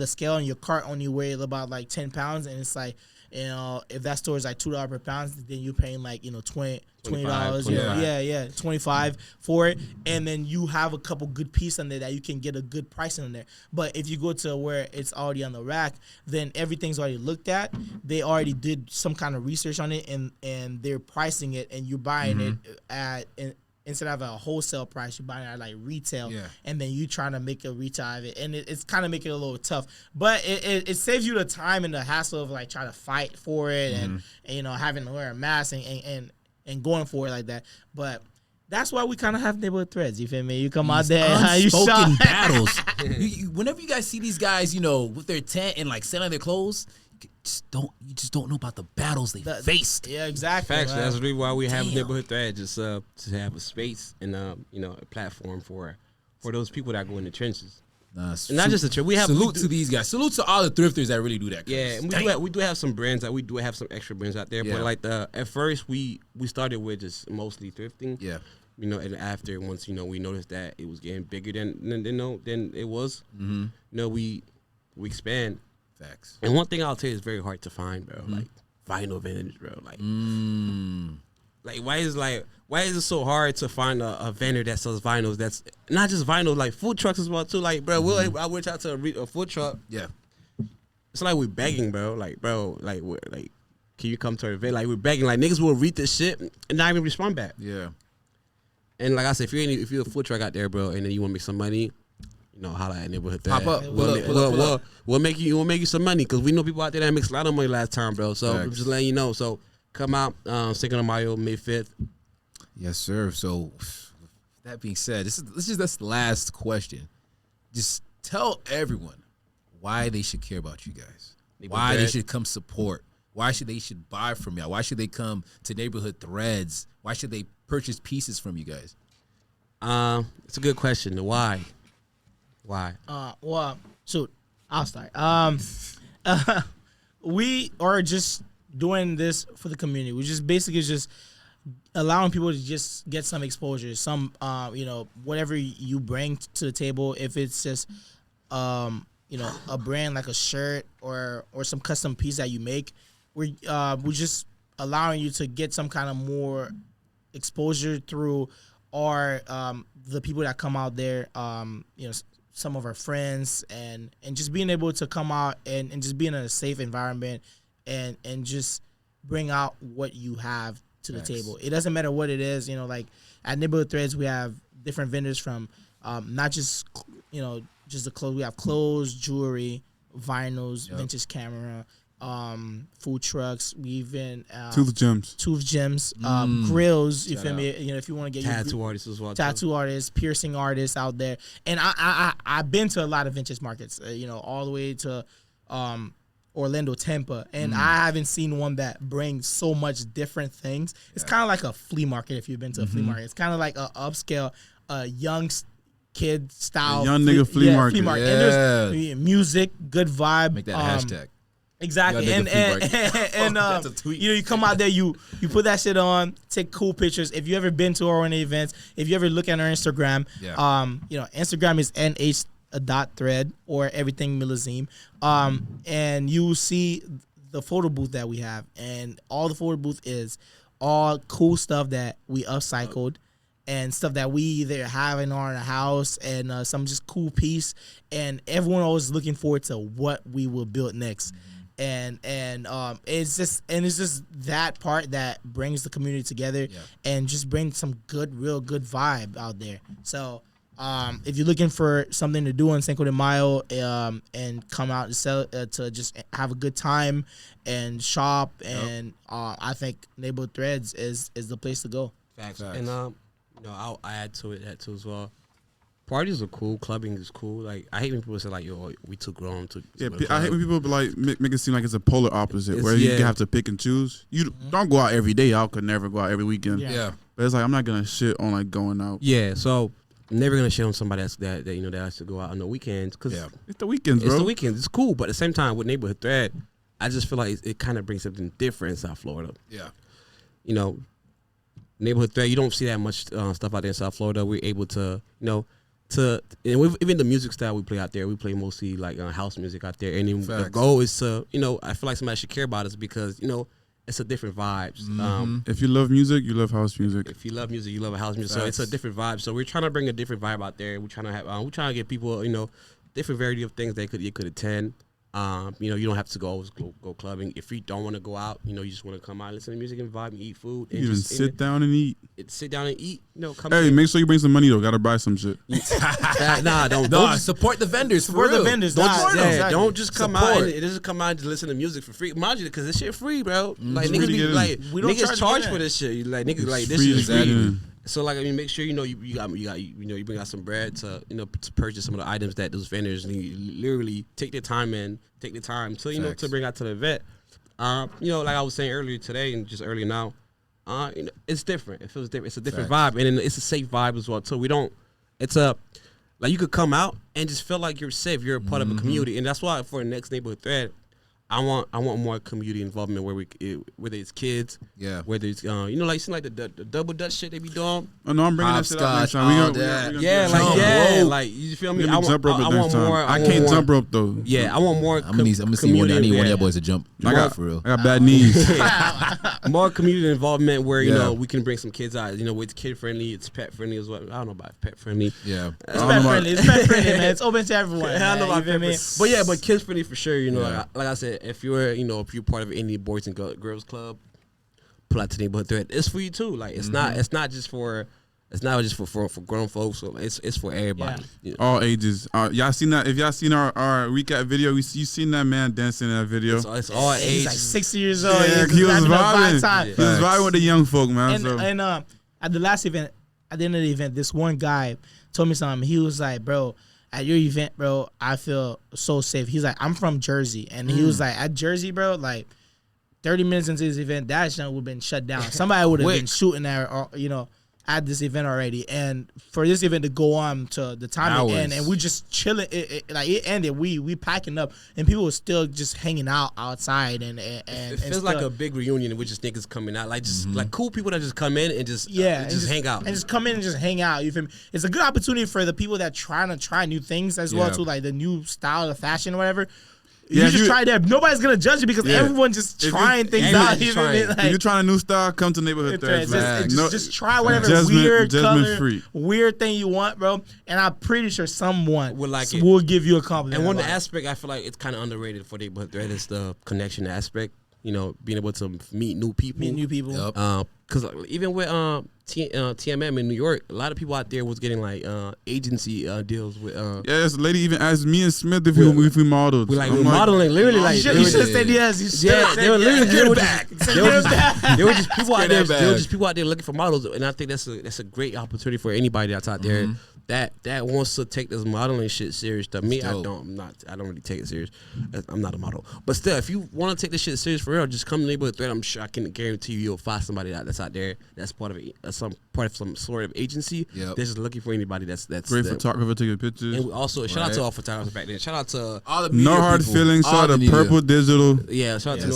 scale and your cart only weighs about like 10 pounds, and it's like, if that store is like $2 per pound, then you're paying like $20. Yeah, 25 for it, and then you have a couple good pieces on there that you can get a good price on there. But if you go to where it's already on the rack, then everything's already looked at. They already did some kind of research on it, and they're pricing it, and you're buying it at instead of a wholesale price, you're buying it at like retail, and then you trying to make a retail out of it, and it's kind of making it a little tough. But it saves you the time and the hassle of like trying to fight for it, and having to wear a mask and going for it like that. But that's why we kind of have neighborhood threads. You feel me? You come out there, you unspoken battles. Whenever you guys see these guys, with their tent and like selling their clothes, you just don't know about the battles they faced. Yeah, exactly. Facts. That's really why we have neighborhood thread, just to have a space and a platform for those people that go in the trenches. And not just the trench. Salute to these guys. Salute to all the thrifters that really do that. Yeah, and we do have some brands we do have some extra brands out there. But like at first we started with just mostly thrifting. Yeah. And after once we noticed that it was getting bigger than it was. We expand. Facts. And one thing I'll tell you is very hard to find, bro. Like vinyl vintage, bro. Like Like why is it so hard to find a vendor that sells vinyls? That's not just vinyl, like food trucks as well too. Like, bro, I went out to a food truck. Yeah. It's like we're begging, bro. Like, bro, like, can you come to our event? Like, we're begging. Like, niggas will read this shit and not even respond back. Yeah. And like I said, if you're a food truck out there, bro, and then you want to make some money, you know, holla at neighborhood. Pop up. We'll make you some money because we know people out there that makes a lot of money last time, bro. So I'm just letting you know. So come out, Cinco de Mayo, May 5th. Yes, sir. So that being said, this is the last question. Just tell everyone why they should care about you guys. Why they should come support. Why they should buy from y'all. Why should they come to Neighborhood Threads? Why should they purchase pieces from you guys? It's a good question. Why? Well, shoot, I'll start. We are just doing this for the community. We just basically just allowing people to just get some exposure, some whatever you bring to the table. If it's just a brand like a shirt or some custom piece that you make, we're just allowing you to get some kind of more exposure through our the people that come out there, some of our friends, and just being able to come out and just being in a safe environment and just bring out what you have to the table. It doesn't matter what it is, like at Neighborhood Threads we have different vendors from not just just the clothes. We have clothes, jewelry, vinyls, vintage camera, food trucks. We even Tooth gems, grills. You feel me? If you want to get tattoo artists as well. Tattoo artists, piercing artists out there. And I've been to a lot of vintage markets. All the way to Orlando, Tampa, and I haven't seen one that brings so much different things. It's kind of like a flea market. If you've been to a flea market, it's kind of like a upscale, young kid style, young nigga flea market. And there's music, good vibe. Make that hashtag. Exactly, and That's a tweet. you come out there, you put that shit on, take cool pictures. If you ever been to our events, if you ever look at our Instagram, Instagram is nh.thread or Everything Millesime, and you will see the photo booth that we have, and all the photo booth is all cool stuff that we upcycled. And stuff that we either have in our house and some just cool piece, and everyone always looking forward to what we will build next. And it's just that part that brings the community together and just brings some real good vibe out there. So if you're looking for something to do on Cinco de Mayo and come out and sell to just have a good time and shop, and I think Neighborhood Threads is the place to go. Facts. And I'll add to it as well. Parties are cool. Clubbing is cool. Like, I hate when people say like, "Yo, we too grown to." I hate when people like make it seem like it's a polar opposite, where you have to pick and choose. You don't go out every day. I could never go out every weekend. Yeah. But it's like I'm not gonna shit on like going out. Yeah. So I'm never gonna shit on somebody that has to go out on the weekends because it's the weekends, bro. It's the weekends. It's cool, but at the same time with Neighborhood Thread, I just feel like it kind of brings something different in South Florida. Yeah. Neighborhood Thread, you don't see that much stuff out there in South Florida. We're able to, even the music style we play out there, we play mostly like house music out there. And then the goal is to, I feel like somebody should care about us because, it's a different vibes. If you love music, you love house music. If you love music, you love house music. So it's a different vibe. So we're trying to bring a different vibe out there. We're trying to get people, different variety of things they could attend. You don't have to go clubbing. If you don't want to go out, you just want to come out, listen to music and vibe and eat food. And even sit down and eat. Sit down and eat. Make sure you bring some money though. Gotta buy some shit. Don't support the vendors. Support the vendors. Don't just come out and just come out to listen to music for free. Mind you, because this shit free, bro. Like niggas charge for this shit. Like niggas like this shit is free. So like make sure you bring out some bread to to purchase some of the items that those vendors literally take their time to to bring out to the event. Like I was saying earlier today and just earlier now, it's different. It feels different. It's a different vibe, and it's a safe vibe as well too. Like you could come out and just feel like you're safe. You're a part of a community, and that's why for the next Neighborhood Thread, I want more community involvement whether it's kids, whether it's like the double dutch shit they be doing. Oh no, I'm bringing that shit out next time. Like you feel me? I want more. I can't jump rope though. Yeah, I want more. I'm gonna see one. I need one of y'all boys to jump. I got for real. I got bad knees. more community involvement where, you Yeah. know, we can bring some kids out. You know, it's kid friendly, it's pet friendly as well. I don't know about pet friendly. Yeah. It's pet friendly. It's pet friendly, man. It's open to everyone. I don't man. know about You feel me? but yeah, but kids friendly for sure. You know, Yeah. like I said, if you're part of any boys and girls club, pull out to neighborhood thread. It's for you too. Like it's not just for grown folks. So it's for everybody. Yeah. You know? All ages. Y'all seen that? If y'all seen our recap video, you seen that man dancing in that video. It's all He's ages. like 60 years old. Yeah, He's he was having a vibe vibing. time. He was vibing with the young folk, man. And, so. and at the last event, at the end of the event, this one guy told me something. He was like, bro, at your event, bro, I feel so safe. He's like, I'm from Jersey. And he was like, at Jersey, bro, like 30 minutes into this event, that shit would have been shut down. Somebody would have been shooting there, or, at this event already. And for this event to go on to the time it end, and we just chilling, it ended. We packing up, and people were still just hanging out outside. And it feels like a big reunion with just niggas coming out, like just like cool people that just come in and just hang out and just come in and just hang out. You feel me? It's a good opportunity for the people that trying to try new things as well, too, like the new style of fashion or whatever. Yeah, you just try that. Nobody's gonna judge you because everyone's just trying things out. You feel me? Like, if you're trying a new style, come to neighborhood threads. just try whatever weird color, weird thing you want, bro. And I'm pretty sure someone will give you a compliment. And one aspect I feel like it's kind of underrated for neighborhood thread is the connection aspect. You know, being able to meet new people. Yep. Because even with TMM in New York, a lot of people out there was getting like agency deals with. Yeah, this lady even asked me and Smith if we modeled. We modeling, literally like. You should have said yes. You should have said yes. They were just people out there. They were just people out there looking for models, and I think that's a great opportunity for anybody that's out there that wants to take this modeling shit serious. To me, I don't really take it serious. I'm not a model, but still, if you want to take this shit serious for real, just come to neighborhood thread. I'm sure I can guarantee you'll find somebody that's out there that's part of some sort of agency. Yep. They're just looking for anybody that's great photographer taking pictures. And also shout out to all photographers back then. Shout out to all the No Hard Feelings. Shout out to Purple Digital. Yeah, shout out to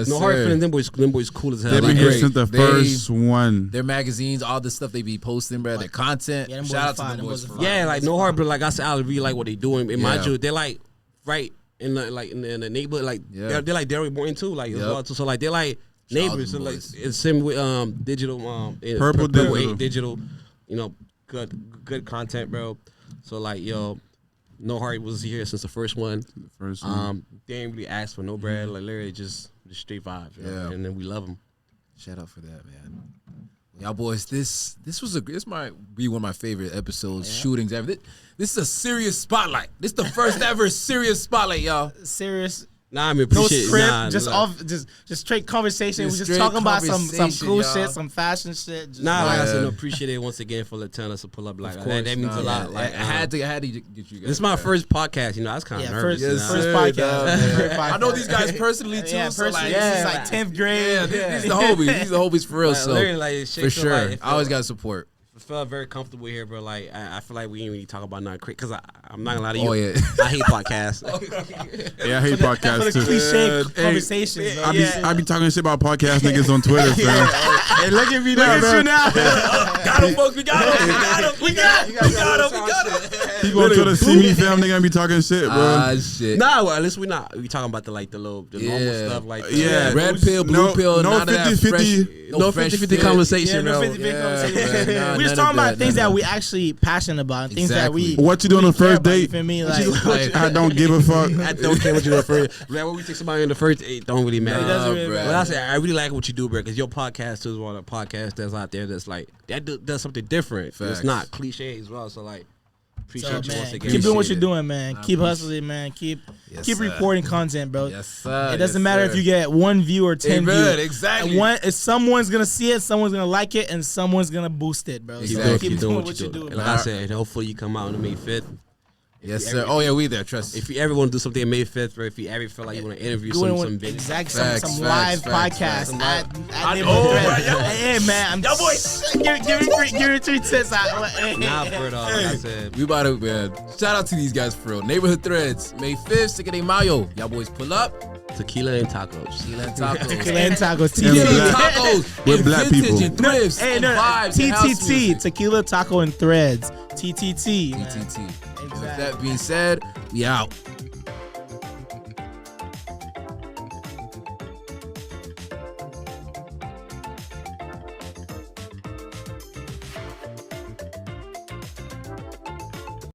No Hard Feelings. Them boys cool as hell. They've been Like, great since the first one. Their magazines, all the stuff they be posting, bro. Their content. Yeah, them Shout out boys to fine, them them boys. boys For Yeah, like No Hard, but like I said, I really like what they doing. And mind Yeah. you, they're like right in the neighborhood. Like they're like Derry Morton too. Like as well, too. So like they're like neighbors. So like boys. it's same with digital Purple digital. You know, good content, bro. So like No Hard was here since the first one. They ain't really ask for no bread. Like literally just straight vibes. Yeah. And then we love them. Shout out for that, man. Y'all boys, this might be one of my favorite episodes, shootings ever. This is a serious spotlight. This is the first ever serious spotlight, y'all. Serious. Nah, I mean, No appreciate script, it. just straight conversation. Just We're just straight talking about some conversation, cool y'all. shit, some fashion shit. Just Nah, like I Yeah. said, appreciate it once again for telling us to pull up. Like Of that course, means a lot. Like I had to get you guys. This is my first podcast. You know, I was kind of nervous. first Yes, sir, podcast. dog, First man. I know podcast. these guys personally too. Yeah, so like, this is like 10th grade. Yeah, these the homies. These the homies for real. Like, So literally, like, for sure, like, I always got support. I felt very comfortable here, bro. Like I feel like we ain't really talk about nothing crazy because I'm not gonna lie to Oh, you. yeah. I hate podcasts. Yeah, I hate podcasts For the too. cliche Hey, conversations. I be talking shit about podcast niggas on Twitter, fam. Hey, look at me now, bro. Got him, folks. We got him. We got him. People on Twitter see me, fam. They gonna be talking shit, bro. Ah, shit. Nah, well, at least we talking about the normal Yeah. stuff like Yeah. Red pill, blue pill, no none of that 50-50. fresh- no fresh 50-50 fit. conversation, Yeah, no bro. 50-50 Yeah, conversation. bro. We just None talking of about that, things none that of we actually passionate about, and things that we. Exactly. What you do on the care first about, you date? feel me? Like, I don't give a fuck. I don't care what you do first. Like when we take somebody on the first, it don't really matter. It doesn't really bro. matter. But I say I really like what you do, bro, because your podcast too is one of the podcasts that's out there that's like that does something different. Facts. It's not cliche as well. So like, appreciate So, you once man, again. keep doing what Appreciate you're it. doing, man. I Keep appreciate hustling, man. Keep Yes, keep sir. reporting content, bro. Yes, sir. It doesn't matter if you get 1 view or 10 Amen, views. exactly. If someone's gonna see it, someone's gonna like it, and someone's gonna boost it, bro. Exactly. So keep doing what you're doing. And like I said, hopefully you come out on May 5th. Yes, sir. Oh yeah, we there. Trust. If you ever want to do something on May 5th, or if you ever feel like you want to interview some big exactly Facts, some facts, live facts, podcast facts. at Neighborhood Thread. Hey man, I'm give me 3 cents. Nah, for it all. Like I said, We about to, man. Shout out to these guys for real. Neighborhood Threads, May 5th, Sick de Mayo. Y'all boys pull up. tequila and tacos. Tequila and tacos. Tequila and tacos. And Tequila and black- tacos. with and black vintage people. And thrifts. Hey, and no, vibes and house TTT, music. tequila, taco, and threads. TTT. man. TTT. With Exactly. that being said, we out.